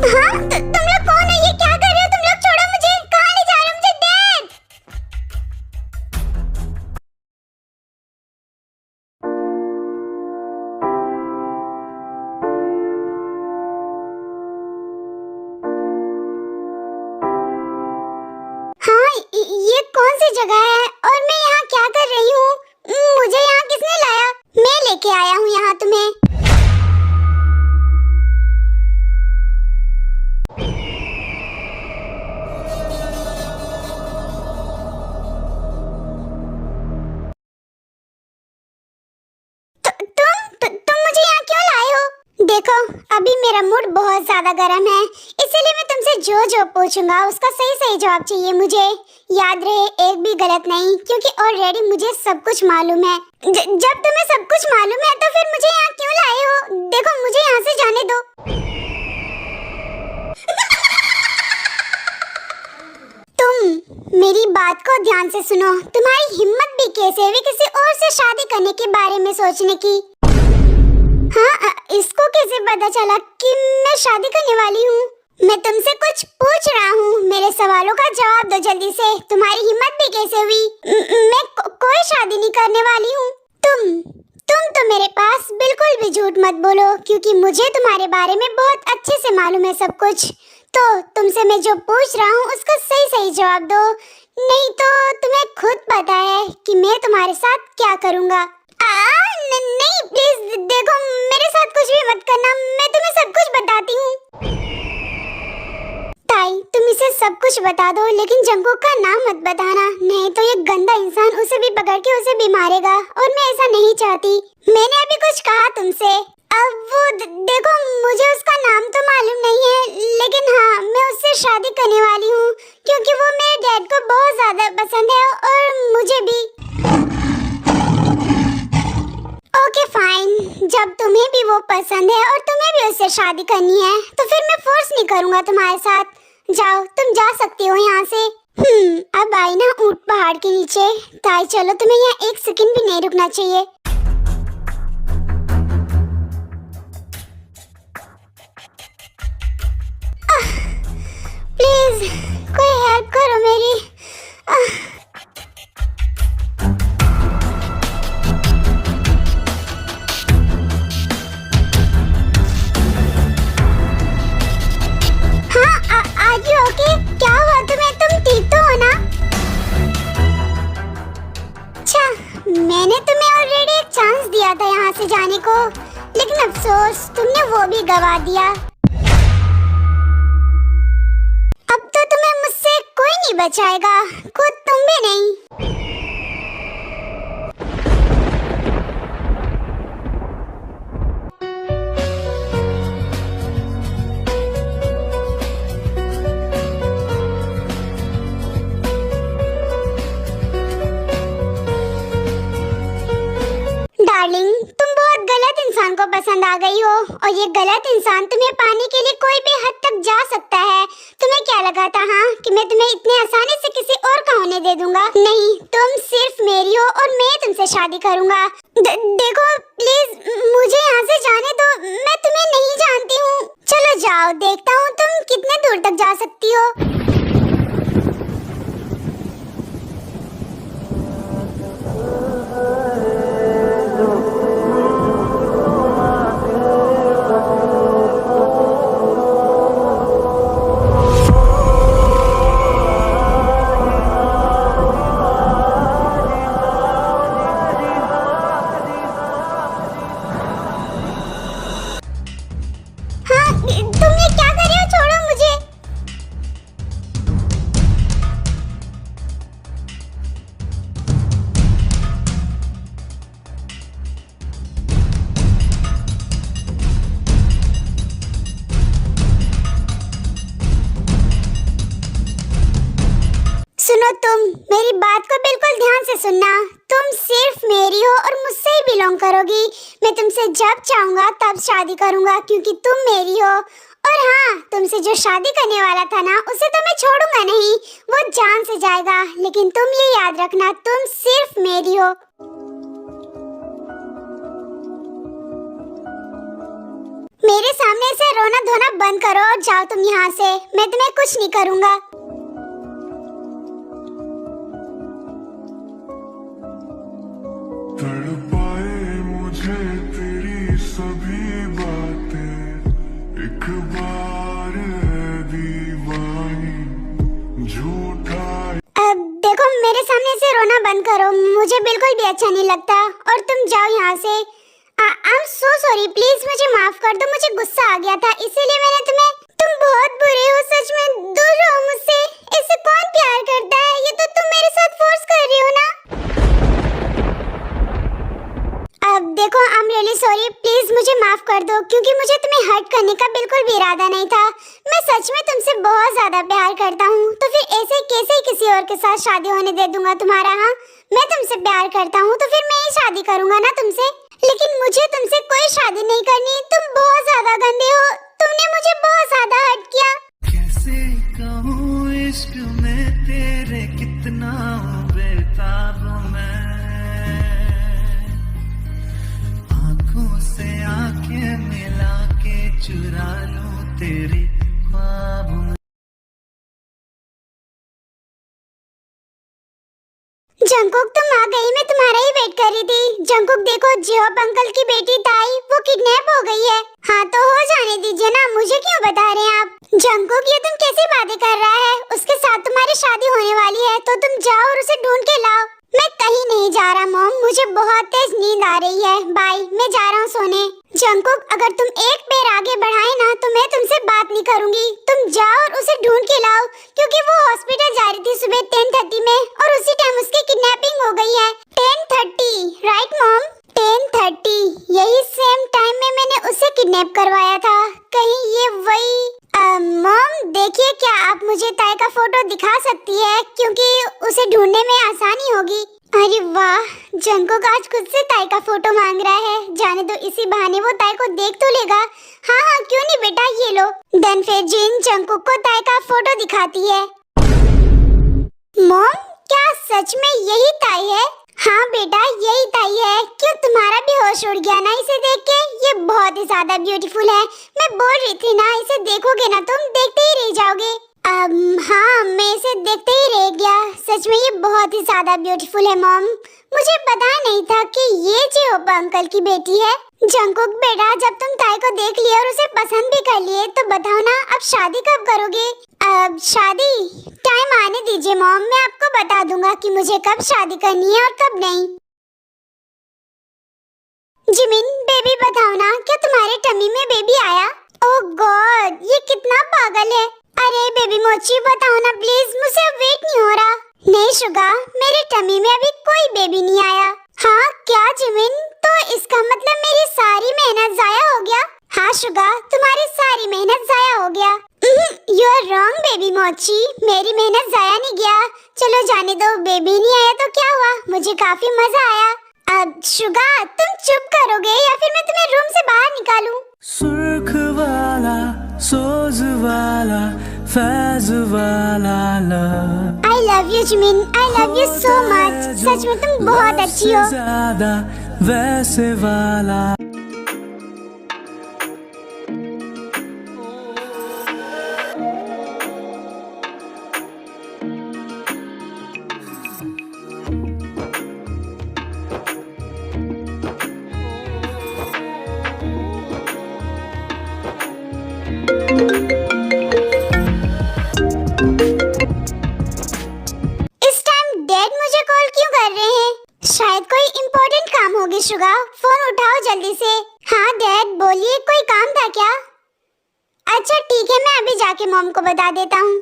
हाँ, तुम लोग कौन है? ये क्या कर रहे हो तुम लोग? छोड़ो मुझे, कहाँ ले जा रहे हो मुझे? डैड! हाँ, ये कौन सी जगह है और मैं यहाँ क्या कर रही हूँ? मुझे यहाँ किसने लाया? मैं लेके आया हूँ यहाँ तुम्हें। मेरा मूड बहुत ज्यादा गर्म है, इसीलिए मैं तुमसे जो जो पूछूंगा उसका सही सही जवाब चाहिए मुझे। याद रहे, एक भी गलत नहीं, क्योंकि ऑलरेडी मुझे सब कुछ मालूम है। जब तुम्हें सब कुछ मालूम है तो फिर मुझे यहाँ क्यों लाए हो? देखो, मुझे यहाँ से जाने दो। तुम मेरी बात को ध्यान से सुनो। तुम्हारी हिम्मत भी कैसे हुई किसी और से शादी करने के बारे में सोचने की? हाँ, इसको कैसे पता चला कि मैं शादी करने वाली हूँ? मैं तुमसे कुछ पूछ रहा हूँ, मेरे सवालों का जवाब दो जल्दी से। तुम्हारी हिम्मत भी कैसे हुई? मैं कोई शादी नहीं करने वाली हूँ। तुम तो मेरे पास बिल्कुल भी झूठ मत बोलो, क्योंकि मुझे तुम्हारे बारे में बहुत अच्छे से मालूम है सब कुछ। तो तुमसे मैं जो पूछ रहा हूँ उसका सही सही जवाब दो, नहीं तो तुम्हें खुद पता है कि मैं तुम्हारे साथ क्या करूँगा। नहीं प्लीज, देखो मेरे साथ कुछ भी मत करना, मैं तुम्हें सब कुछ बताती हूँ। ताई, तुम इसे सब कुछ बता दो, लेकिन जंगकुक का नाम मत बताना, नहीं तो ये गंदा इंसान उसे भी पकड़ के उसे भी मारेगा, और मैं ऐसा नहीं चाहती। मैंने अभी कुछ कहा तुमसे। अब वो देखो, मुझे उसका नाम तो मालूम नहीं है, लेकिन हाँ, मैं उससे शादी करने वाली हूँ, क्योंकि वो मेरे डैड को बहुत ज्यादा पसंद है और मुझे भी। ओके फाइन, जब तुम्हें भी वो पसंद है और तुम्हें भी उससे शादी करनी है, तो फिर मैं फोर्स नहीं करूँगा तुम्हारे साथ। जाओ, तुम जा सकती हो यहाँ से। अब आई ना ऊंट पहाड़ के नीचे। ताई चलो, तुम्हें यहाँ एक सेकंड भी नहीं रुकना चाहिए। प्लीज कोई हेल्प करो मेरी। ओके, क्या हुआ तुम्हें? तुम ठीक तो हो ना? अच्छा, मैंने तुम्हें ऑलरेडी एक चांस दिया था यहाँ से जाने को, लेकिन अफसोस तुमने वो भी गवा दिया। अब तो तुम्हें मुझसे कोई नहीं बचाएगा, खुद तुम भी नहीं। डार्लिंग, तुम बहुत गलत इंसान को पसंद आ गई हो, और ये गलत इंसान तुम्हें पाने के लिए कोई भी हद तक जा सकता है। तुम्हें क्या लगा था कि मैं तुम्हें इतने आसानी से किसी और का होने दे दूंगा? नहीं, तुम सिर्फ मेरी हो और मैं तुमसे शादी करूंगा। देखो प्लीज, मुझे यहाँ से जाने दो, मैं तुम्हें नहीं जानती हूँ। चलो जाओ, देखता हूँ तुम कितने दूर तक जा सकती हो। तुम मेरी बात को बिल्कुल ध्यान से सुनना। तुम सिर्फ मेरी हो और मुझसे ही बिलोंग करोगी। मैं तुमसे जब चाहूंगा तब शादी करूंगा, क्योंकि तुम मेरी हो। और हाँ, तुमसे जो शादी करने वाला था ना, उसे तो मैं छोड़ूंगा नहीं, वो जान से जाएगा। लेकिन तुम ये याद रखना, तुम सिर्फ मेरी हो। मेरे सामने से रोना धोना बंद करो और जाओ तुम यहाँ से। मैं तुम्हें कुछ नहीं करूँगा। तड़पाए मुझे तेरी सभी बातें, एक बार दीवानी झूठा। अब देखो, मेरे सामने से रोना बंद करो, मुझे बिल्कुल भी अच्छा नहीं लगता। और तुम जाओ यहाँ से। I am so sorry, please मुझे माफ कर दो, मुझे गुस्सा आ गया था, इसीलिए मैंने तुम्हें। तुम बहुत बुरे हो, सच में, दूर रहो मुझसे। इससे कौन प्यार करता है? ये तो तुम मेरे साथ फोर्स कर रही हो ना। अब देखो, I am really sorry, please मुझे माफ कर दो, क्योंकि मुझे तुम्हें हर्ट करने का बिल्कुल भी इरादा नहीं था। मैं सच में तुमसे बहुत ज्यादा प्यार करता हूँ, तो फिर ऐसे कैसे किसी और के साथ शादी होने दे दूंगा तुम्हारा। हाँ, मैं तुमसे प्यार करता हूँ तो फिर मैं ही शादी करूंगा ना तुमसे। लेकिन मुझे तुमसे कोई शादी नहीं करनी। तुम बहुत ज्यादा गंदे हो, तुमने मुझे बहुत ज्यादा हर्ट किया। कैसे कहूँ इश्क में तेरे कितना बेताब मैं, आंखों से आंखें मिला के चुरा लूं तेरे ख्वाब में। जंकुक तुम आ गई, मैं तुम्हारा ही वेट कर रही थी। जंकुक देखो, जियोप अंकल की बेटी ताई वो किडनैप हो गई है। हाँ तो हो जाने दीजिए ना, मुझे क्यों बता रहे हैं आप। जंकुक ये तुम कैसी बातें कर रहा है, उसके साथ तुम्हारी शादी होने वाली है, तो तुम जाओ और उसे ढूंढ के लाओ। मैं कहीं नहीं जा रहा मॉम, मुझे बहुत तेज नींद आ रही है। बाय, मैं जा रहा हूँ सोने। जंकुक अगर तुम एक पैर आगे बढ़ाए ना तो मैं तुमसे बात नहीं करूंगी। तुम जाओ और उसे ढूंढ के लाओ, क्योंकि वो हॉस्पिटल जा रही थी सुबह 10:30 में और उसी टाइम उसकी किडनैपिंग हो गई है। 10:30 राइट मॉम, 10:30 यही सेम टाइम में मैंने उसे किडनैप करवाया था। कहीं ये वही। मॉम देखिए, क्या आप मुझे ताई का फोटो दिखा सकती है, क्योंकि उसे ढूंढने में आसानी होगी। अरे वाह, जंकुक आज खुद से ताई का फोटो मांग रहा है। जाने दो, इसी बहाने वो ताई को देख तो लेगा। हाँ हाँ क्यों नहीं बेटा, ये लो। देन फिर जिन जंकुक को ताई का फोटो दिखाती है। मॉम क्या सच में यही ताई है? हाँ बेटा यही ताई है। क्यों तुम्हारा भी होश उड़ गया ना इसे देख के? ये बहुत ही ज्यादा ब्यूटीफुल है। मैं बोल रही थी ना, इसे देखोगे ना तुम देखते ही रह जाओगे। हाँ मैं इसे देखते ही रह गया। सच में ये बहुत ही ज्यादा ब्यूटीफुल है मॉम। मुझे पता नहीं था कि ये जियोप अंकल की बेटी है। जंकुक बेटा, जब तुम ताई को देख लिए और उसे पसंद भी कर लिए तो बताओ ना, अब शादी कब करोगे? अब शादी टाइम आने दीजिए मॉम, मैं आपको बता दूंगा कि मुझे कब शादी करनी है और कब नहीं। जिमिन बेबी बताओ ना, क्या तुम्हारे टमी में बेबी आया? ओह गॉड, ये कितना पागल है। अरे बेबी मोची बताओ ना प्लीज, मुझे अब वेट नहीं हो रहा। नहीं शुगा, मेरे टमी में अभी कोई बेबी नहीं आया। हाँ क्या जिमिन, तो इसका मतलब मेरी सारी मेहनत जाया हो गया? हाँ शुगा, तुम्हारी सारी मेहनत जाया हो गया। यू आर रॉन्ग बेबी मोची, मेरी मेहनत जाया नहीं गया। चलो जाने दो, बेबी नहीं आया तो क्या हुआ, मुझे काफी मजा आया। अब शुगा तुम चुप करोगे या फिर मैं तुम्हें रूम से बाहर निकालूं? सुर्ख वाला, सोज वाला, फैज वाला love. I love you Jimin, I love you so much। सच में तुम बहुत अच्छी हो। ज्यादा वैसे वाला। शायद कोई इम्पोर्टेंट काम होगी शुगा, फोन उठाओ जल्दी से। हाँ डैड बोलिए, कोई काम था क्या? अच्छा ठीक है, मैं अभी जाके मॉम को बता देता हूँ।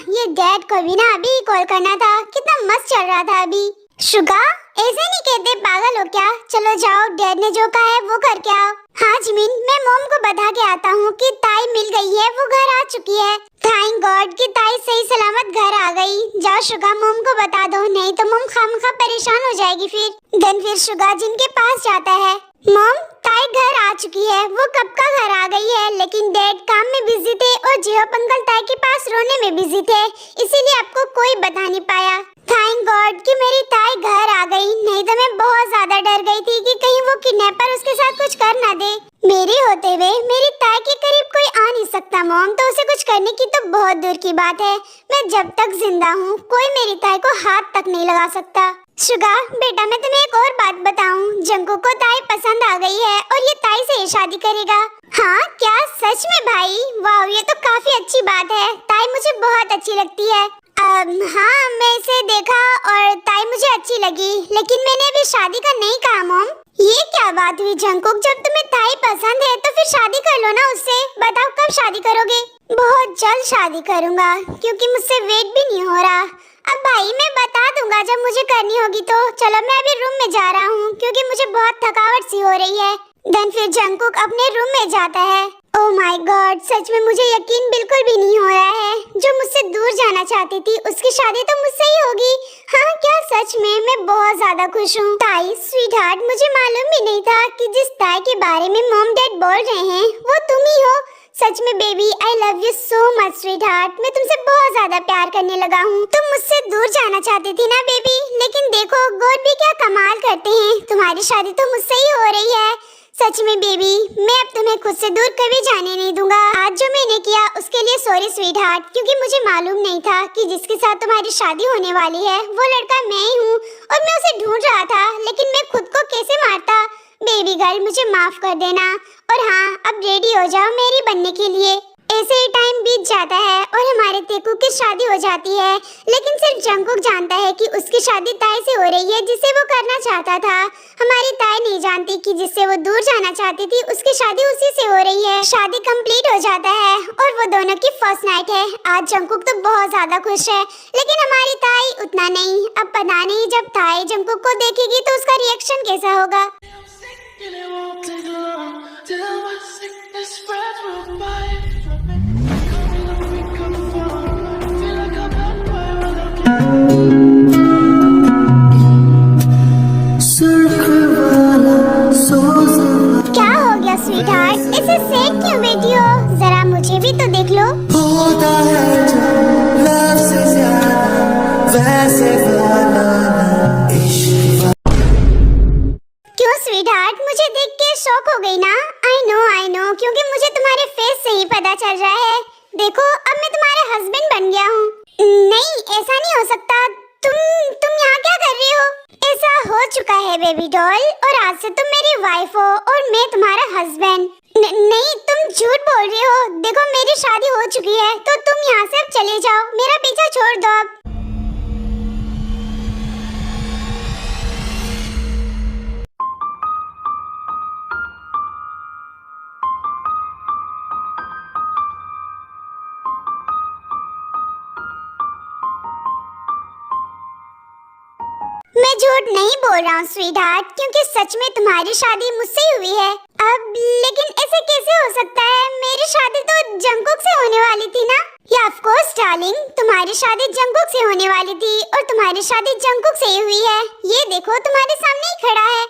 ये डैड को भी ना अभी कॉल करना था, कितना मस्त चल रहा था अभी। शुगा ऐसे नहीं कहते, पागल हो क्या? चलो जाओ, डैड ने जो कहा है वो करके आओ। हाँ जिमिन, मैं मॉम को बता के आता हूँ कि ताई मिल गई है, वो घर आ चुकी है। थैंक गॉड कि ताई सही सलामत घर आ गई। जाओ शुगा मॉम को बता दो, नहीं तो मॉम खामखा परेशान हो जाएगी फिर शुगा जिनके पास जाता है। मॉम ताई घर आ चुकी है, वो कब का घर आ गई है, लेकिन डैड काम में बिजी थे और जियोप अंकल ताई के पास रोने में बिजी थे, इसीलिए आपको कोई बता नहीं पाया। थैंक गॉड कि मेरी ताई घर आ गई, नहीं तो मैं बहुत ज्यादा डर गई थी कि कहीं वो किडनैपर उसके साथ कुछ कर ना दे। मेरे होते हुए मेरी ताई के करीब कोई आ नहीं सकता मॉम, तो उसे कुछ करने की तो बहुत दूर की बात है। मैं जब तक जिंदा हूँ कोई मेरी ताई को हाथ तक नहीं लगा सकता। शुगा बेटा, मैं तुम्हें एक और बात बताऊं, जंकुक को ताई पसंद आ गई है और ये ताई से ही शादी करेगा। हाँ क्या सच में भाई? वाह, ये तो काफी अच्छी बात है। ताई मुझे बहुत अच्छी लगती है। हाँ मैं इसे देखा और ताई मुझे अच्छी लगी, लेकिन मैंने अभी शादी का नहीं कहा मॉम। ये क्या बात हुई जंकुक, जब तुम्हें ताई पसंद है तो फिर शादी कर लो ना उससे। बताओ कब शादी करोगे? बहुत जल्द शादी करूँगा, क्योंकि मुझसे वेट भी नहीं हो रहा। अब भाई मैं बता दूंगा जब मुझे करनी होगी तो। चलो मैं अभी रूम में जा रहा हूँ, क्योंकि मुझे बहुत थकावट सी हो रही है। देन फिर जंकुक अपने रूम में जाता है। ओह माय गॉड, सच में मुझे यकीन बिल्कुल भी नहीं हो रहा है। जो मुझसे दूर जाना चाहती थी उसकी शादी तो मुझसे ही होगी। हाँ क्या सच में? मैं बहुत ज्यादा खुश हूँ। ताई स्वीट हार्ट, मुझे मालूम भी नहीं था कि जिस ताई के बारे में मॉम डैड बोल रहे हैं वो तुम ही हो। सच में baby, I love you so much sweet heart. मैं तुमसे बहुत ज्यादा प्यार करने लगा हूँ। तुम मुझसे दूर जाना चाहती थी ना बेबी, लेकिन देखो गॉड भी क्या कमाल करते हैं, तुम्हारी शादी तो मुझसे ही हो रही है। सच में बेबी, मैं अब तुम्हें खुद से दूर कभी जाने नहीं दूंगा। आज जो मैंने किया उसके लिए सॉरी स्वीट हार्ट, क्योंकि मुझे मालूम नहीं था कि जिसके साथ तुम्हारी शादी होने वाली है वो लड़का मैं ही हूँ, और मैं उसे ढूंढ रहा था, लेकिन मैं खुद को कैसे मारता। बेबी गर्ल, मुझे माफ कर देना। और हाँ, अब रेडी हो जाओ मेरी बनने के लिए। ऐसे ही टाइम बीत जाता है और हमारे तेकू की शादी हो जाती है, लेकिन सिर्फ जंगकुक जानता है कि उसकी शादी ताई से हो रही है जिसे वो करना चाहता था। हमारी ताई नहीं जानती कि जिससे वो दूर जाना चाहती थी उसकी शादी उसी से हो रही है। शादी कंप्लीट हो जाता है और वो दोनों की फर्स्ट नाइट है। आज जंगकुक तो बहुत ज्यादा खुश है, लेकिन हमारी ताई उतना नहीं। अब पता नहीं जब ताई जंगकुक को देखेगी तो उसका रिएक्शन कैसा होगा। And it won't take long till my sickness spreads worldwide. Feel like I'm halfway when I क्या हो गया स्वीट हार्ट, ऐसे सेक क्यों बैठी हो? जरा मुझे भी तो देख लो। होता है जो लव से ज्यादा वैसे वाला इश्क। क्यों स्वीट हार्ट, मुझे देख के शॉक हो गई ना? आई नो, क्योंकि मुझे तुम्हारे फेस से ही पता चल रहा है। देखो अब मैं तुम्हारा हस्बैंड बन गया हूँ। नहीं, ऐसा नहीं हो सकता। तुम यहाँ क्या कर रही हो? ऐसा हो चुका है बेबी डॉल, और आज से तुम मेरी वाइफ हो और मैं तुम्हारा हस्बैंड। नहीं, तुम झूठ बोल रही हो। देखो मेरी शादी हो चुकी है, तो तुम यहाँ से अब चले जाओ, मेरा पीछा छोड़ दो अब। मैं झूठ नहीं बोल रहा हूँ स्वीट हार्ट, क्योंकि सच में तुम्हारी शादी मुझसे ही हुई है। अब लेकिन ऐसे कैसे हो सकता है? मेरी शादी तो जंगकुक से होने वाली थी ना? या ऑफ कोर्स डार्लिंग, तुम्हारी शादी जंगकुक से होने वाली थी और तुम्हारी शादी जंगकुक से ही हुई है। ये देखो तुम्हारे सामने ही खड़ा है।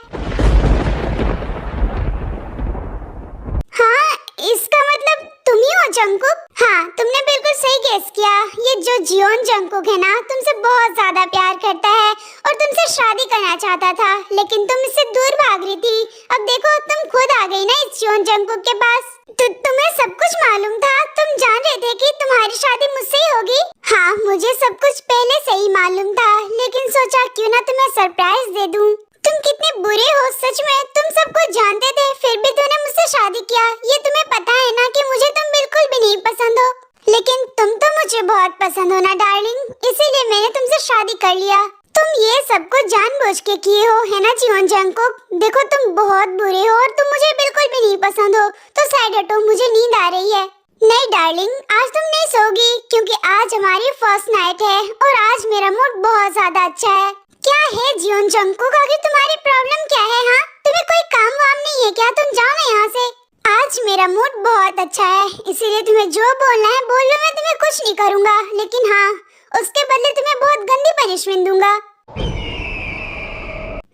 हाँ, इसका मतलब तुम ही हो जंगकुक? हाँ, तुमने बिल्कुल सही गेस किया। ये जो जियोन जंगकुक है ना, तुमसे बहुत ज्यादा प्यार करता है और तुमसे शादी करना चाहता था, लेकिन तुम इससे दूर भाग रही थी। अब देखो तुम खुद आ गई ना इस जियोन जंगकुक के पास। तुम्हें सब कुछ मालूम था? तुम जान रहे थे कि तुम्हारी शादी मुझसे ही होगी? हाँ, मुझे सब कुछ पहले से ही मालूम था, लेकिन सोचा क्यों ना तुम्हें सरप्राइज दे दूं। तुम कितने बुरे हो सच में। तुम सब कुछ जानते थे, फिर भी तूने मुझसे शादी किया। ये तुम्हें पता है ना कि मुझे तुम बिल्कुल भी नहीं पसंद हो, लेकिन तुम तो मुझे बहुत पसंद हो ना डार्लिंग, इसीलिए मैंने तुमसे शादी कर लिया। तुम ये सब कुछ जानबूझ के किए हो, है ना जियोन जंगकुक? देखो तुम बहुत बुरे हो और तुम मुझे बिल्कुल भी नहीं पसंद हो, तो साइड हटो, मुझे नींद आ रही है। नहीं डार्लिंग, आज तुम नहीं सोगी, क्योंकि आज हमारी फर्स्ट नाइट है और आज मेरा मूड बहुत ज्यादा अच्छा है। क्या है जियोन जंगकुक, आखिर तुम्हारी प्रॉब्लम क्या है? हाँ, तुम्हें कोई काम वाम नहीं है क्या? तुम जाओ ना यहाँ से। आज मेरा मूड बहुत अच्छा है, इसीलिए तुम्हें जो बोलना है बोल लो, मैं तुम्हें कुछ नहीं करूँगा, लेकिन हाँ उसके बदले तुम्हें बहुत गंदी पनिशमेंट दूंगा।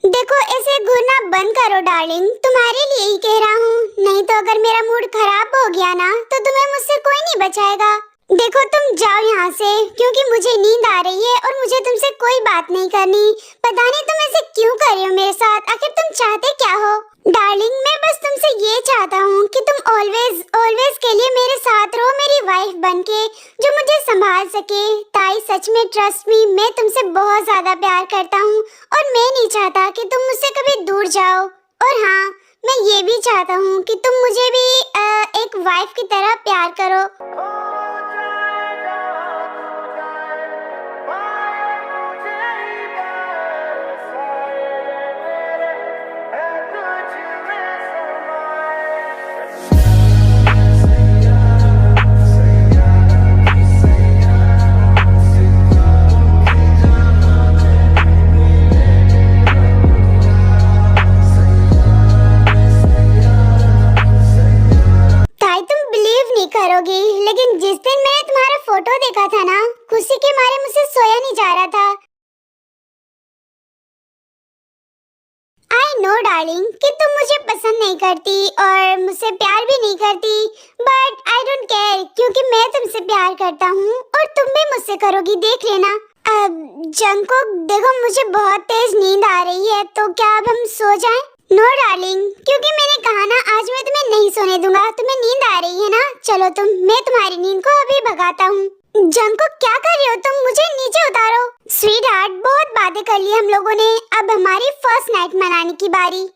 देखो ऐसे घूरना बंद करो डार्लिंग, तुम्हारे लिए ही कह रहा हूँ, नहीं तो अगर मेरा मूड खराब हो गया ना तो तुम्हें मुझसे कोई नहीं बचाएगा। देखो तुम जाओ यहाँ से, क्योंकि मुझे नींद आ रही है और मुझे तुमसे कोई बात नहीं करनी। पता नहीं तुम ऐसे क्यों कर रही हो मेरे साथ, आखिर तुम चाहते क्या हो? डार्लिंग, मैं बस तुमसे ये चाहता हूँ कि तुम ऑलवेज के लिए मेरे साथ रहो, मेरी वाइफ बनके, जो मुझे संभाल सके। ताई सच में ट्रस्ट मी, मैं तुमसे बहुत ज्यादा प्यार करता हूँ और मैं नहीं चाहता कि तुम मुझसे कभी दूर जाओ। और हाँ, मैं ये भी चाहता हूँ कि तुम मुझे भी एक वाइफ की तरह प्यार करो। करोगी, लेकिन जिस दिन मैंने तुम्हारा फोटो देखा था ना, खुशी के मारे मुझसे सोया नहीं जा रहा था। आई नो डार्लिंग कि तुम मुझे पसंद नहीं करती और मुझसे प्यार भी नहीं करती, बट आई डोंट केयर क्योंकि मैं तुमसे प्यार करता हूँ और तुम भी मुझसे करोगी, देख लेना। जंगकुक देखो, मुझे बहुत तेज नींद आ रही है, तो क्या अब हम सो जाएं? नो डार्लिंग, क्योंकि मैंने कहा ना आज मैं तुम्हें नहीं सोने दूंगा। तुम्हें नींद आ रही है ना, चलो मैं तुम्हारी नींद को अभी भगाता हूँ। जंगकुक क्या कर रहे हो तुम? मुझे नीचे उतारो। स्वीट हार्ट, बहुत बातें कर ली हम लोगों ने, अब हमारी फर्स्ट नाइट मनाने की बारी।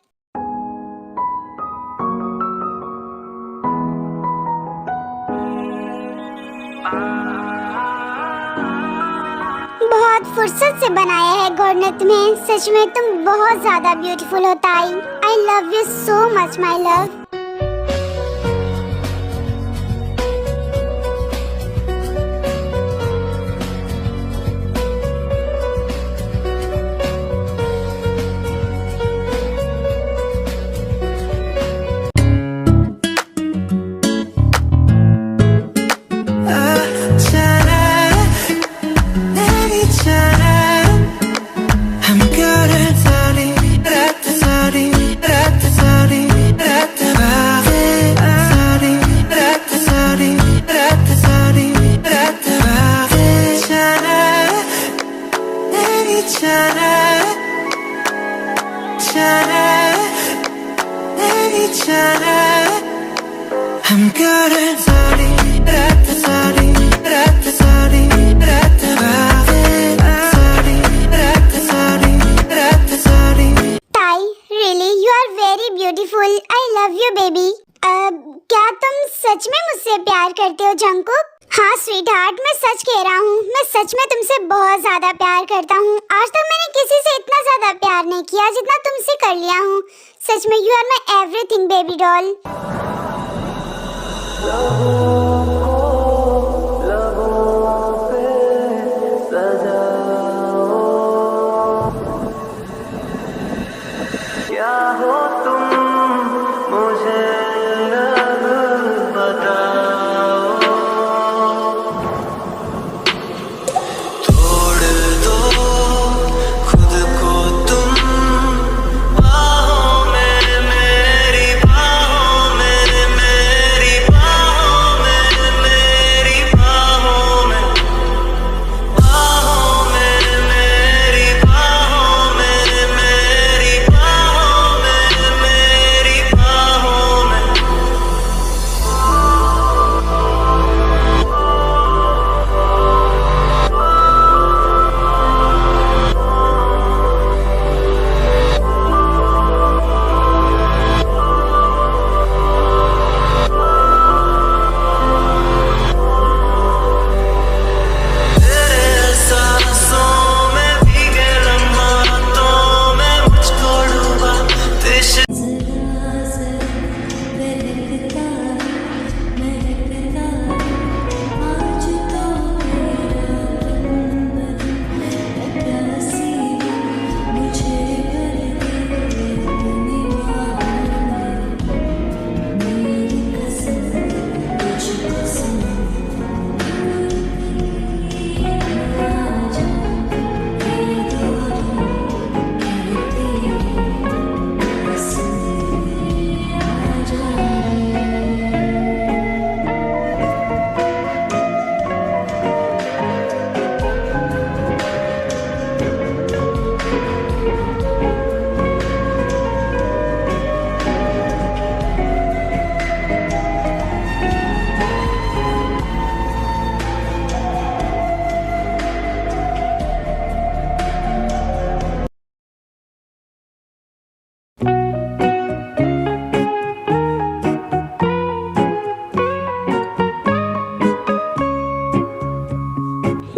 बहुत फुर्सत से बनाया है गॉड ने तुम्हें, सच में तुम बहुत ज्यादा ब्यूटीफुल हो ताई। I love you so much my love. क्या तुम सच में मुझसे प्यार करते हो जंगकुक? हाँ स्वीट हार्ट, मैं सच कह रहा हूँ, मैं सच में तुमसे बहुत ज्यादा प्यार करता हूँ। आज तक मैंने किसी से इतना ज्यादा प्यार नहीं किया जितना तुमसे कर लिया हूँ। सच में you are my everything baby doll.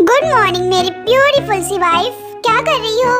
Good morning मेरी ब्यूटीफुल सी वाइफ, क्या कर रही हो?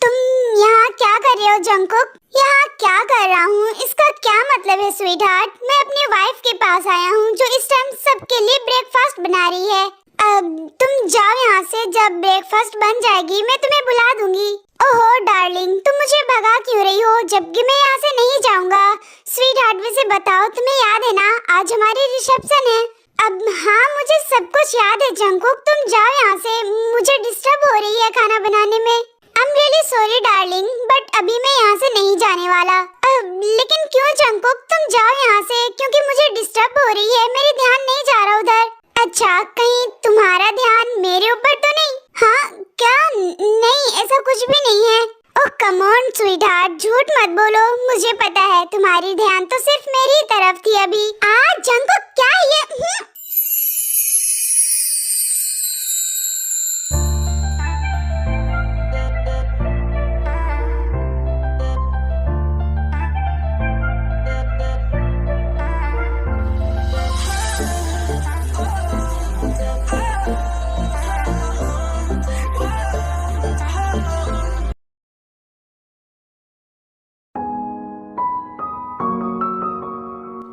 तुम यहाँ क्या कर रहे हो जंगकुक? यहाँ क्या कर रहा हूँ इसका क्या मतलब है स्वीट हार्ट? मैं अपनी वाइफ के पास आया हूँ जो इस टाइम सबके लिए ब्रेकफास्ट बना रही है। अब तुम जाओ यहाँ से, जब ब्रेकफास्ट बन जाएगी मैं तुम्हें बुला दूंगी। ओहो डार्लिंग, तुम मुझे भगा क्यों रही हो जबकि मैं यहाँ से नहीं जाऊंगा। स्वीट हार्ट वैसे बताओ, तुम्हें याद है ना आज हमारी रिसेप्शन है। अब हाँ, मुझे सब कुछ याद है जंकुक, तुम जाओ यहाँ से, मुझे डिस्टर्ब हो रही है खाना बनाने में। I am really sorry darling, but अभी मैं यहाँ से नहीं जाने वाला। लेकिन क्यों जंकुक, तुम जाओ यहाँ से, क्योंकि मुझे डिस्टर्ब हो रही है, मेरी ध्यान नहीं जा रहा उधर। अच्छा, कहीं तुम्हारा ध्यान मेरे ऊपर तो नहीं? हाँ क्या? नहीं, ऐसा कुछ भी नहीं है। ओह कम ऑन स्वीट हार्ट, झूठ मत बोलो, मुझे पता है तुम्हारी ध्यान तो सिर्फ मेरी तरफ थी अभी। जंकुक क्या ये?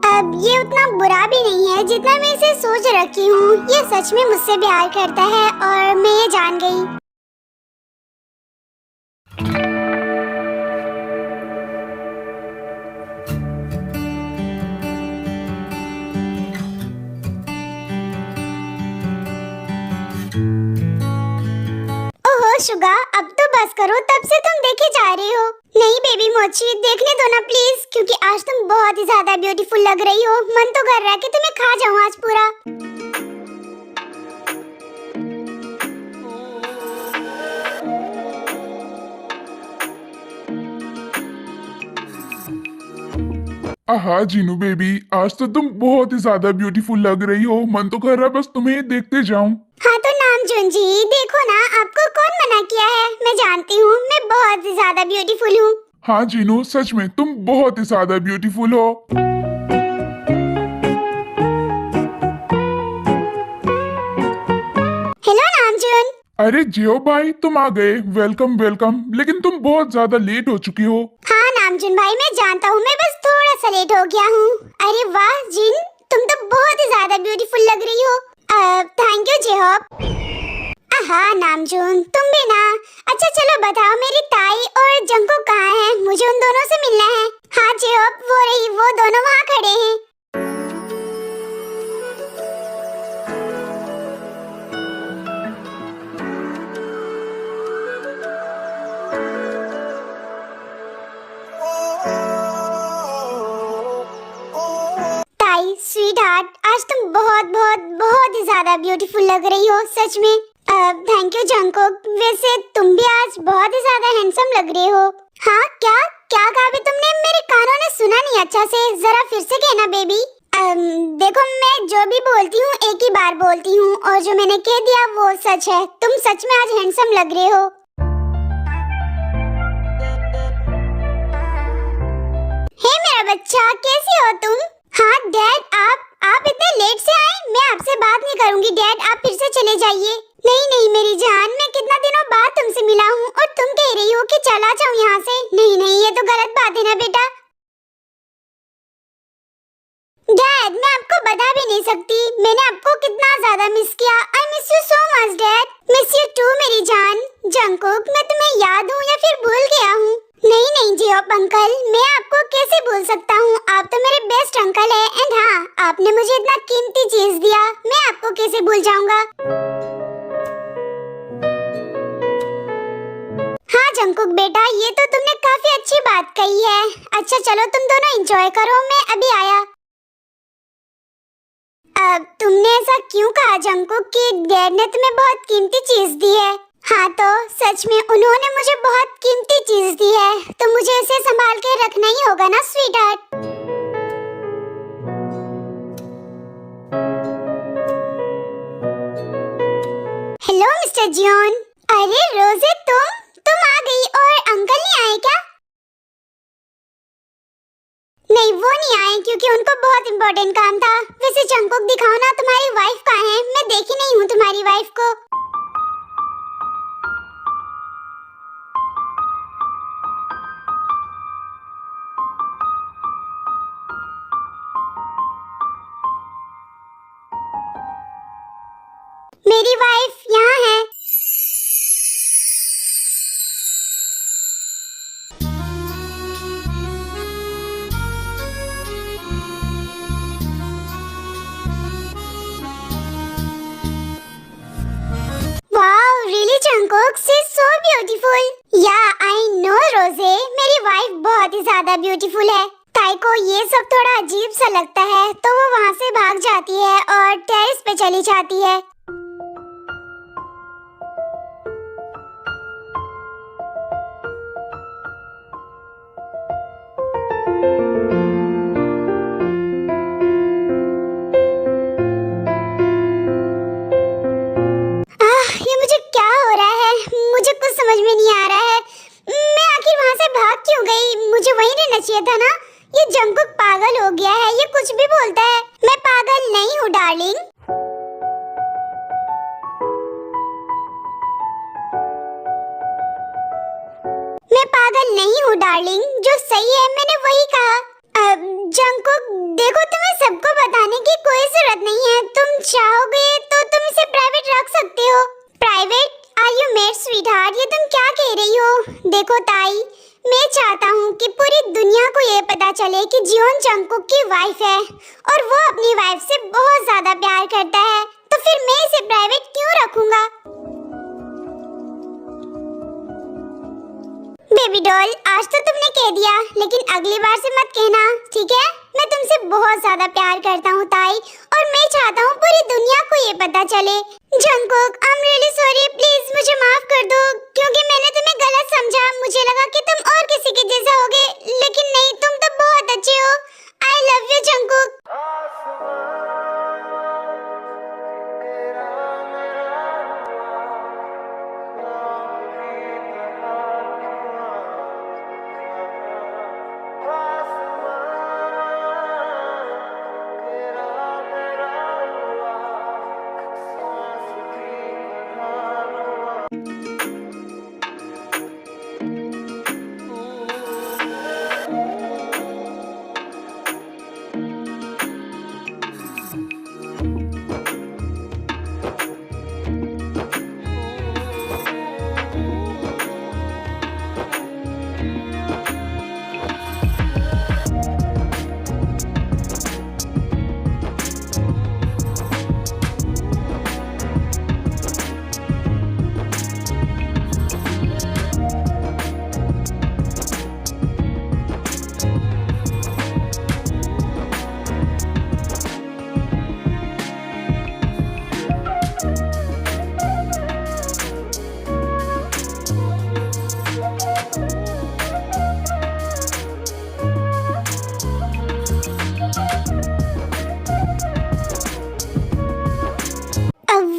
अब ये उतना बुरा भी नहीं है जितना मैं इसे सोच रखी हूँ। ये सच में मुझसे प्यार करता है और मैं ये जान गई। ओहो शुगा, अब तो बस करो, तब से तुम देखे जा रही हो। नहीं बेबी मोची, देखने दो ना प्लीज, क्योंकि आज तुम बहुत ही ज्यादा ब्यूटीफुल लग रही हो। मन तो कर रहा है कि तुम्हें खा जाऊं आज पूरा। आहा जीनू बेबी, आज तो तुम बहुत ही ज्यादा ब्यूटीफुल लग रही हो, मन तो कर रहा है बस तुम्हें देखते जाऊं। हाँ तो नामचुन जी, देखो ना, आपको कौन मना किया है? मैं जानती हूँ, मैं बहुत ही ज्यादा ब्यूटीफुल हूँ। हाँ जीनू, सच में तुम बहुत ही ज्यादा ब्यूटीफुल हो। हेलो नामचुन। अरे जियो भाई, तुम आ गए, वेलकम वेलकम। लेकिन तुम बहुत ज्यादा लेट हो चुकी हो। हाँ नामचुन भाई, मैं जानता हूँ, मैं बस थोड़ा सा लेट हो गया हूँ। अरे वाह जिन, तुम तो बहुत ही ज्यादा ब्यूटीफुल लग रही हो। Thank you J Hope. हाँ नामचुन, तुम भी ना। अच्छा चलो बताओ, मेरी ताई और जंकुक कहाँ है? मुझे उन दोनों से मिलना है। हाँ जेहॉप, वो रही, वो दोनों वहाँ खड़े हैं। स्वीट हार्ट, आज तुम बहुत बहुत बहुत ही ज्यादा ब्यूटीफुल लग रही हो सच में। थैंक यू जंकुक, वैसे तुम भी आज बहुत ही ज्यादा हैंडसम लग रहे हो। हाँ क्या क्या कहा भी तुमने? मेरे कानों ने सुना नहीं अच्छा से, जरा फिर से कहना बेबी। देखो, मैं जो भी बोलती हूँ एक ही बार बोलती हूँ, और जो मैंने कह दिया वो सच है। तुम सच में आज हैंडसम लग रहे हो। हे मेरा बच्चा, कैसी हो तुम? हाँ डैड, आप इतने लेट से आए? मैं आपसे बात नहीं करूंगी डैड, आप फिर से चले जाइए। नहीं नहीं मेरी जान, मैं कितना दिनों बाद तुमसे मिला हूँ और तुम कह रही हो कि चला जाऊँ यहाँ से। नहीं नहीं, ये तो गलत बात है ना बेटा। डैड, मैं आपको बता भी नहीं सकती मैंने आपको कितना ज्यादा मिस किया। I miss you so much dad. Miss you too मेरी जान। जंकुक, मैं तुम्हें याद हूँ या फिर भूल गया हूँ? नहीं नहीं जियोप अंकल, मैं आपको कैसे भूल सकता हूँ? आप तो मेरे बेस्ट अंकल है। एंड हाँ, आपने मुझे इतना कीमती चीज दिया, मैं आपको कैसे भूल जाऊंगा? हाँ जंकुक बेटा, ये तो तुमने काफी अच्छी बात कही है। अच्छा चलो तुम दोनों एंजॉय करो, मैं अभी आया। अब तुमने ऐसा क्यों कहा जंकुक कि डैड ने तुम्हें बहुत कीमती चीज दी है? हाँ तो सच में उन्होंने मुझे बहुत कीमती चीज दी है, तो मुझे इसे संभाल के रखना ही होगा ना sweet heart. Hello mister John. अरे रोजे, तुम आ गई और अंकल नहीं आए क्या? नहीं वो नहीं आए क्योंकि उनको बहुत इम्पोर्टेंट काम था। वैसे जंकुक दिखाओ ना, तुम्हारी वाइफ कहाँ है? मैं देखी नहीं हूँ तुम्हारी वाइफ को। मेरी वाइफ यहाँ है। ब्यूटीफुल। या आई नो रोजे, मेरी वाइफ बहुत ही ज्यादा ब्यूटीफुल है। ताई को ये सब थोड़ा अजीब सा लगता है तो वो वहाँ से भाग जाती है और टेरेस पे चली जाती है। ये मुझे क्या हो रहा है, मुझे कुछ समझ में नहीं आ रहा है। मैं आखिर वहाँ से भाग क्यों गई? मुझे वहीं रहना चाहिए था ना। ये जंगकुक पागल हो गया है, ये कुछ भी बोलता है। मैं पागल नहीं हूँ डार्लिंग। मैं पागल नहीं हूँ डार्लिंग, जो सही है मैंने वही कहा। जंगकुक देखो, तुम्हें सबको बताने की कोई जरूरत नहीं है। तुम चाहोगे तो तुम इसे प्राइवेट रख सकते हो। Private? Are you mad sweetheart? ये तुम क्या कह रही हो? देखो ताई, मैं चाहता हूँ कि पूरी दुनिया को ये पता चले कि जियोन जंगकुक की वाइफ है और वो अपनी वाइफ से बहुत ज्यादा प्यार करता है। तो फिर मैं इसे प्राइवेट क्यों रखूंगा? बेबी डॉल, आज तो तुमने कह दिया, लेकिन अगली बार से मत कहना, ठीक है? मैं तुमसे बहुत ज्यादा प्यार करता हूँ ताई, और मैं चाहता हूँ पूरी दुनिया को ये पता चले। Jungkook, I am really sorry, please मुझे माफ कर दो, क्योंकि मैंने तुम्हें गलत समझा। मुझे लगा कि तुम और किसी के जैसा होगे, लेकिन नहीं, तुम तो बहुत अच्छे हो। I love you Jungkook.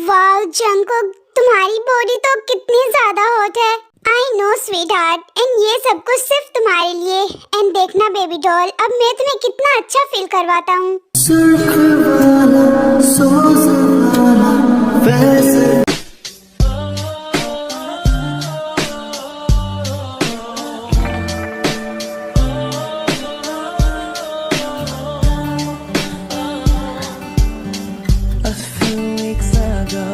वाह जंगकुक, तुम्हारी बॉडी तो कितनी ज्यादा हॉट है। आई नो स्वीटहार्ट, एंड ये सब कुछ सिर्फ तुम्हारे लिए। एंड देखना बेबी डॉल, अब मैं तुम्हें कितना अच्छा फील करवाता हूँ। A few weeks ago,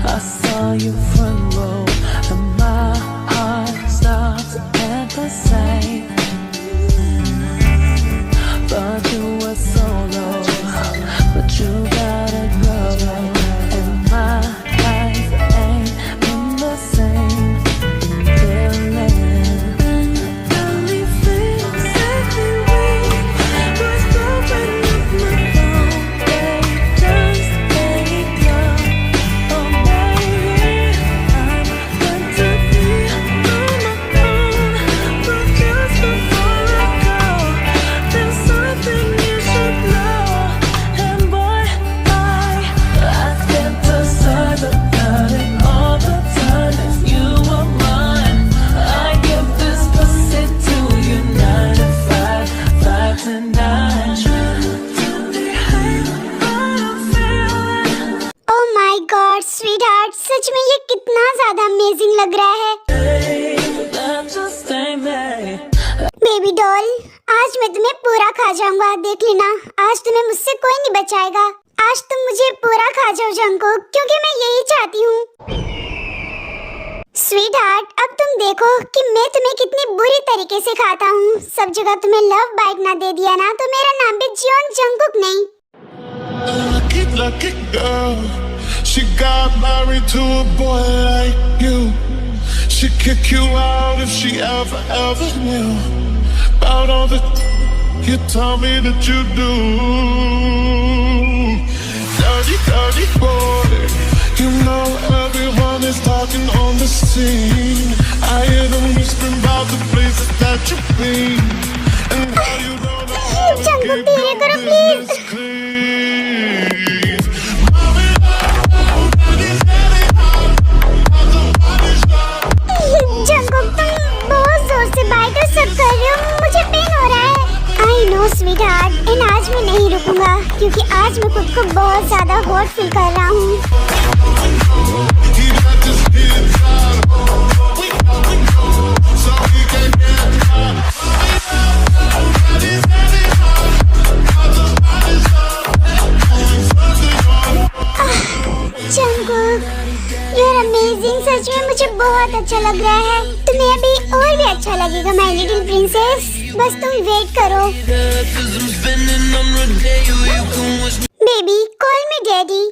I saw you front row, and my heart stopped at the sight. Thought you were solo, but you got a girl, and my life ain't been the same until then. Only things that we was broken with my phone. Just take love, oh baby. I'm meant to be on my own, but just before I go, there's something you should know. And boy, I get the size about it all the time. If you were mine, I give this pussy to you 9 to 5, 5 to 9. To behave, but I'm feeling. Oh my god sweetheart, सच में ये कितना ज्यादा amazing लग रहा है। That just ain't me. Baby doll, आज मैं तुम्हें पूरा खा जाऊंगा, देख लेना। आज तुम्हें मुझसे कोई नहीं बचाएगा। आज तुम मुझे पूरा खा जाओ जंगकुक, क्योंकि मैं यही चाहती हूँ। स्वीटहार्ट, अब तुम देखो कि मैं तुम्हें कितनी बुरी तरीके से खाता हूँ। सब जगह तुम्हें लव बाइट ना दे दिया ना, तो मेरा नाम भी जियोन जंगकुक नहीं। Lucky girl, she got married to a boy like you. she'd kick you out if she ever knew about all the you tell me that you do. Dirty, dirty boy. You know everyone is talking on the scene. I hear them whispering about the places that you've been. And now you don't know how to Jungkook, keep धीरे your करो, please. business clean. Jungkook तुम बहुत जोर से bite और सब कर रहे हो, मुझे पेन हो रहा है। I know sweet heart, and आज मैं नहीं रुकूंगा क्योंकि आज मैं खुद को बहुत ज्यादा हॉट फील कर रहा हूँ। जंगकुक, you're amazing, सच में मुझे बहुत अच्छा लग रहा है। तुम्हें अभी और भी अच्छा लगेगा माय लिटिल प्रिंसेस, बस तुम वेट करो। Baby call me daddy.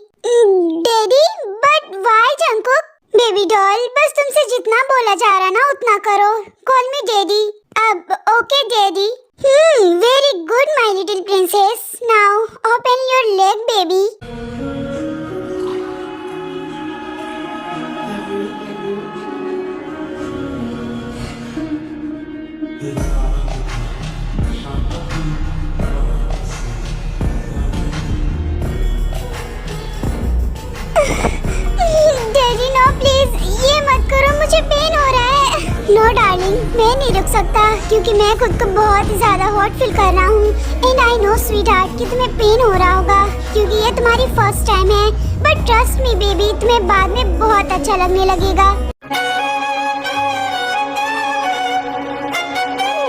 Daddy, but why Jungkook? Baby doll, बस तुमसे जितना बोला जा रहा ना उतना करो। Call me daddy. अब okay daddy. Very good my little princess. Now open your leg baby. Daddy no please, ये मत करो, मुझे पेन हो रहा है। नो डार्लिंग, मैं नहीं रुक सकता क्योंकि मैं खुद को बहुत ही ज्यादा हॉट फील कर रहा हूँ। And I know sweet heart कि तुम्हें पेन हो रहा होगा क्योंकि ये तुम्हारी फर्स्ट टाइम है, बट ट्रस्ट मी बेबी, तुम्हें बाद में बहुत अच्छा लगने लगेगा।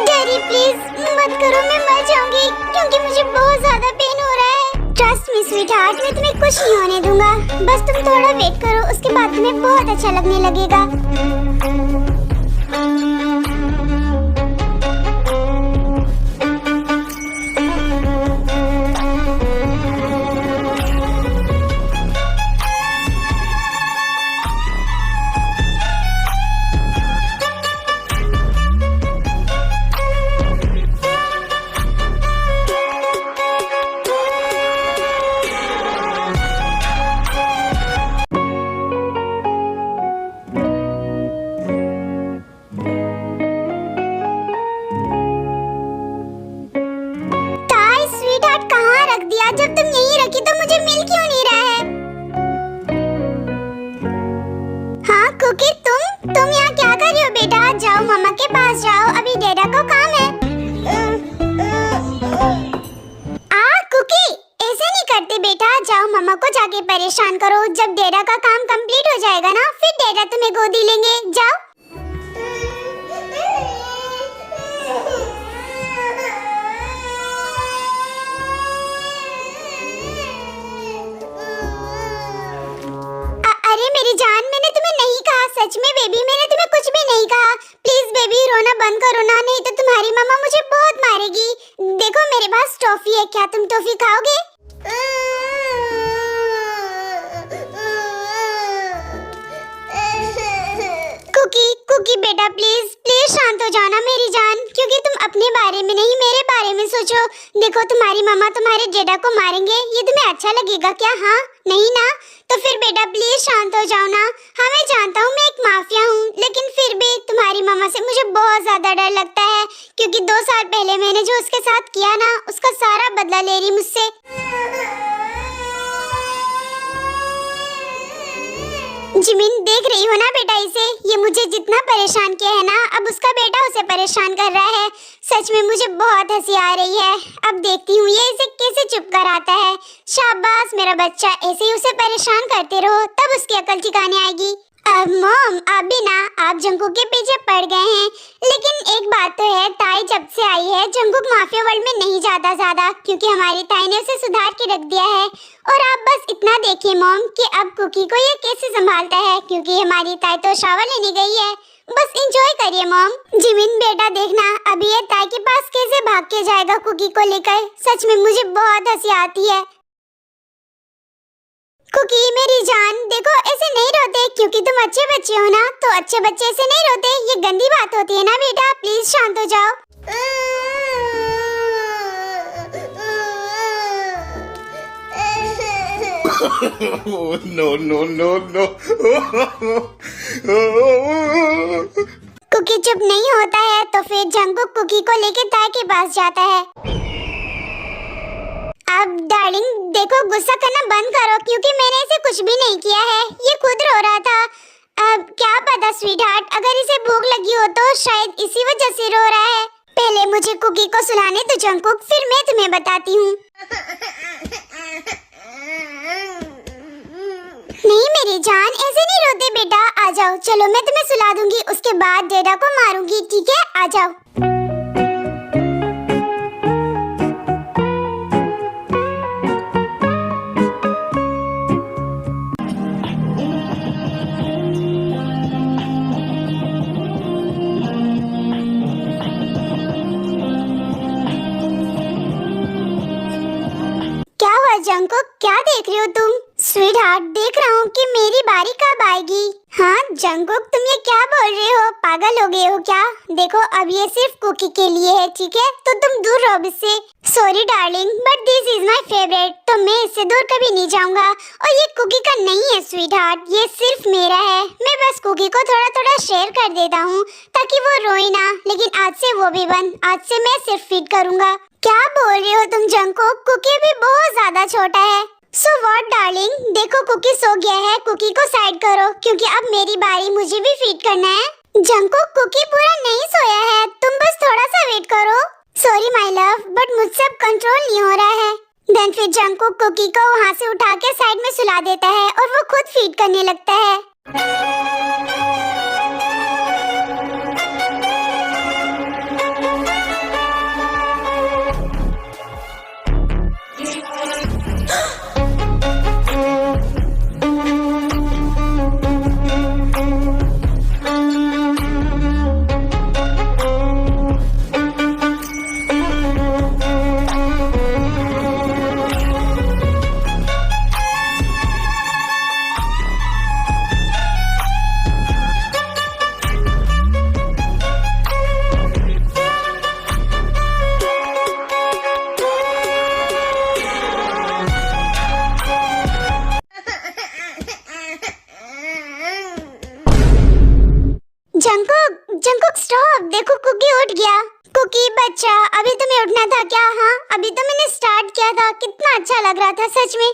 डैडी प्लीज मत करो, मैं मर जाऊंगी क्योंकि मुझे बहुत ज्यादा पेन हो रहा है। ट्रस्ट मी स्वीट हार्ट, मैं तुम्हें कुछ नहीं होने दूंगा, बस तुम थोड़ा वेट करो, उसके बाद तुम्हें बहुत अच्छा लगने लगेगा। जब तुम यहीं रखी तो मुझे मिल क्यों नहीं रहा है? हाँ कुकी, तुम यहाँ क्या कर रही हो बेटा? जाओ मम्मा के पास जाओ, अभी डैडा को काम है। कुकी, ऐसे नहीं करते बेटा, जाओ मम्मा को जाके परेशान करो। जब डैडा का काम कंप्लीट हो जाएगा ना, फिर डैडा तुम्हें गोदी लेंगे। जाओ। मेरी जान, मैंने तुम्हें नहीं कहा, सच में बेबी, मैंने तुम्हें कुछ भी नहीं कहा। प्लीज बेबी, रोना बंद करो ना, नहीं तो तुम्हारी मम्मा मुझे बहुत मारेगी। देखो मेरे पास टॉफी है, क्या तुम टॉफी खाओगे? कुकी बेटा, प्लीज शांत हो जाओ ना मेरी जान, क्योंकि तुम अपने बारे में नहीं मेरे बारे में सोचो। देखो तुम्हारी मम्मा तुम्हारे डैडा को मारेंगे, ये तुम्हें अच्छा लगेगा क्या? हाँ नहीं ना, तो फिर बेटा प्लीज शांत हो जाओ ना। हाँ मैं जानता हूँ मैं एक माफिया हूँ, लेकिन फिर भी तुम्हारी मम्मा से मुझे बहुत ज्यादा डर लगता है, क्योंकि 2 साल पहले मैंने जो उसके साथ किया ना, उसका सारा बदला ले रही मुझसे। जिमिन, देख रही हो ना बेटा इसे, ये मुझे जितना परेशान किया है ना, अब उसका बेटा उसे परेशान कर रहा है। सच में मुझे बहुत हंसी आ रही है। अब देखती हूँ ये इसे कैसे चुप कराता है। शाबाश मेरा बच्चा, ऐसे ही उसे परेशान करते रहो, तब उसकी अकल ठिकाने आएगी। अब मॉम, आप भी ना, आप जंगकुक के पीछे पड़ गए हैं, लेकिन एक बात तो है, ताई जब से आई है जंगकुक माफिया वर्ल्ड में नहीं जाता ज्यादा, क्योंकि हमारी ताई ने उसे सुधार के रख दिया है। और आप बस इतना देखिए मॉम कि अब कुकी को ये कैसे संभालता है, क्योंकि हमारी ताई तो शावर लेने गई है। बस एंजॉय करिए मॉम। जिमिन बेटा देखना, अभी ये ताई के पास कैसे भाग के जाएगा कुकी को लेकर। सच में मुझे बहुत हंसी आती है। कुकी मेरी जान, देखो ऐसे नहीं रोते क्योंकि तुम अच्छे बच्चे हो ना, तो अच्छे बच्चे ऐसे नहीं रोते, ये गंदी बात होती है ना बेटा, प्लीज शांत हो जाओ। Oh, no, no, no, no. Cookie चुप नहीं होता है तो फिर जंगकुक कुकी को लेके ताई के पास जाता है। अब डार्लिंग देखो, गुस्सा करना बंद करो क्योंकि मैंने इसे कुछ भी नहीं किया है, ये खुद रो रहा था। अब क्या पता स्वीट हार्ट, अगर इसे भूख लगी हो तो शायद इसी वजह से रो रहा है। पहले मुझे कुकी को सुलाने दो जंगकुक, फिर मैं तुम्हें बताती हूँ। नहीं मेरी जान, ऐसे नहीं रोते बेटा, आ जाओ, चलो मैं तुम्हें सुला दूंगी, उसके बाद डेडा को मारूंगी, ठीक है, आ जाओ। क्या हुआ जंगकुक, क्या देख रहे हो तुम? स्वीट हार्ट, देख रहा हूँ कि मेरी बारी कब आएगी। हाँ जंगकुक, तुम ये क्या बोल रहे हो, पागल हो गए हो क्या? देखो अब ये सिर्फ कुकी के लिए है, ठीक है, तो तुम दूर रहो इससे। Sorry darling, but this is my favourite, तो मैं इससे दूर कभी नहीं जाऊंगा। और ये कुकी का नहीं है स्वीट हार्ट, ये सिर्फ मेरा है। मैं बस कुकी को थोड़ा थोड़ा शेयर कर देता हूँ ताकि वो रोए ना, लेकिन आज से वो भी बंद, आज से मैं सिर्फ फीड करूंगा। क्या बोल रहे हो तुम जंगकुक, कुकी भी बहुत ज्यादा छोटा है। सो व्हाट डार्लिंग, देखो कुकी सो गया है, कुकी को साइड करो क्योंकि अब मेरी बारी, मुझे भी फीड करना है। जंगकुक, कुकी पूरा नहीं सोया है, तुम बस थोड़ा सा वेट करो। सॉरी माय लव, बट मुझसे अब कंट्रोल नहीं हो रहा है। देन फिर जंगकुक कुकी को वहाँ से उठा के साइड में सुला देता है और वो खुद फीड करने लगता है। जंगकुक स्टॉप, देखो कुकी उठ गया। कुकी बच्चा, अभी तुम्हें उठना था क्या? हाँ अभी तो मैंने स्टार्ट किया था, कितना अच्छा लग रहा था सच में।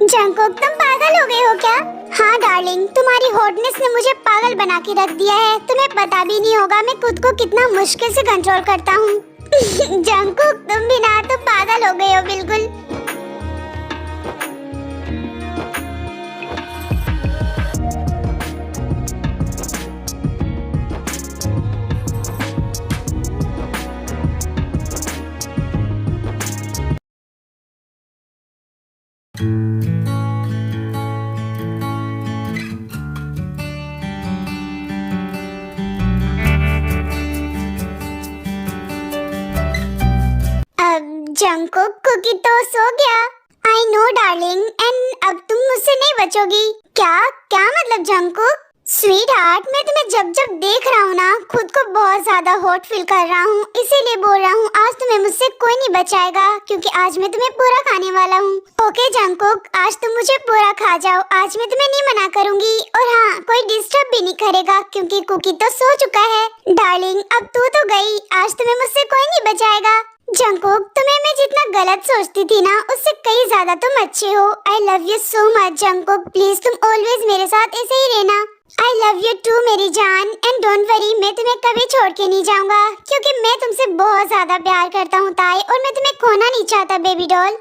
जंगकुक, तुम पागल हो गए हो क्या? हाँ डार्लिंग, तुम्हारी हॉटनेस ने मुझे पागल बना के रख दिया है, तुम्हें पता भी नहीं होगा मैं खुद को कितना मुश्किल से कंट्रोल करता हूँ। जंगकुक, तुम भी ना तो पागल हो गए हो बिल्कुल। जंगकुक, कुकी तो सो गया। आई नो डार्लिंग, एंड अब तुम मुझसे नहीं बचोगी। क्या क्या मतलब जंगकुक? स्वीट हार्ट, मैं तुम्हें जब जब देख रहा हूँ ना, खुद को बहुत ज्यादा हॉट फील कर रहा हूँ, इसीलिए बोल रहा हूँ आज तुम्हें मुझसे कोई नहीं बचाएगा क्योंकि आज मैं तुम्हें पूरा खाने वाला हूँ। ओके जंगकुक, आज तुम मुझे पूरा खा जाओ, आज मैं तुम्हें नहीं मना करूँगी। और हाँ, कोई डिस्टर्ब भी नहीं करेगा क्योंकि कुकी तो सो चुका है। डार्लिंग, अब तू तो गई, आज तुम्हें मुझसे कोई नहीं बचाएगा। जंगकुक, तुम्हें मैं जितना गलत सोचती थी ना, उससे कई ज्यादा तुम अच्छे हो। I love you so much Jungkook, please तुम ऑलवेज मेरे साथ ऐसे ही रहना। आई लव यू टू मेरी जान, एंड डोंट वरी, मैं तुम्हें कभी छोड़ के नहीं जाऊंगा क्योंकि मैं तुमसे बहुत ज्यादा प्यार करता हूँ ताई, और मैं तुम्हें खोना नहीं चाहता बेबी डॉल।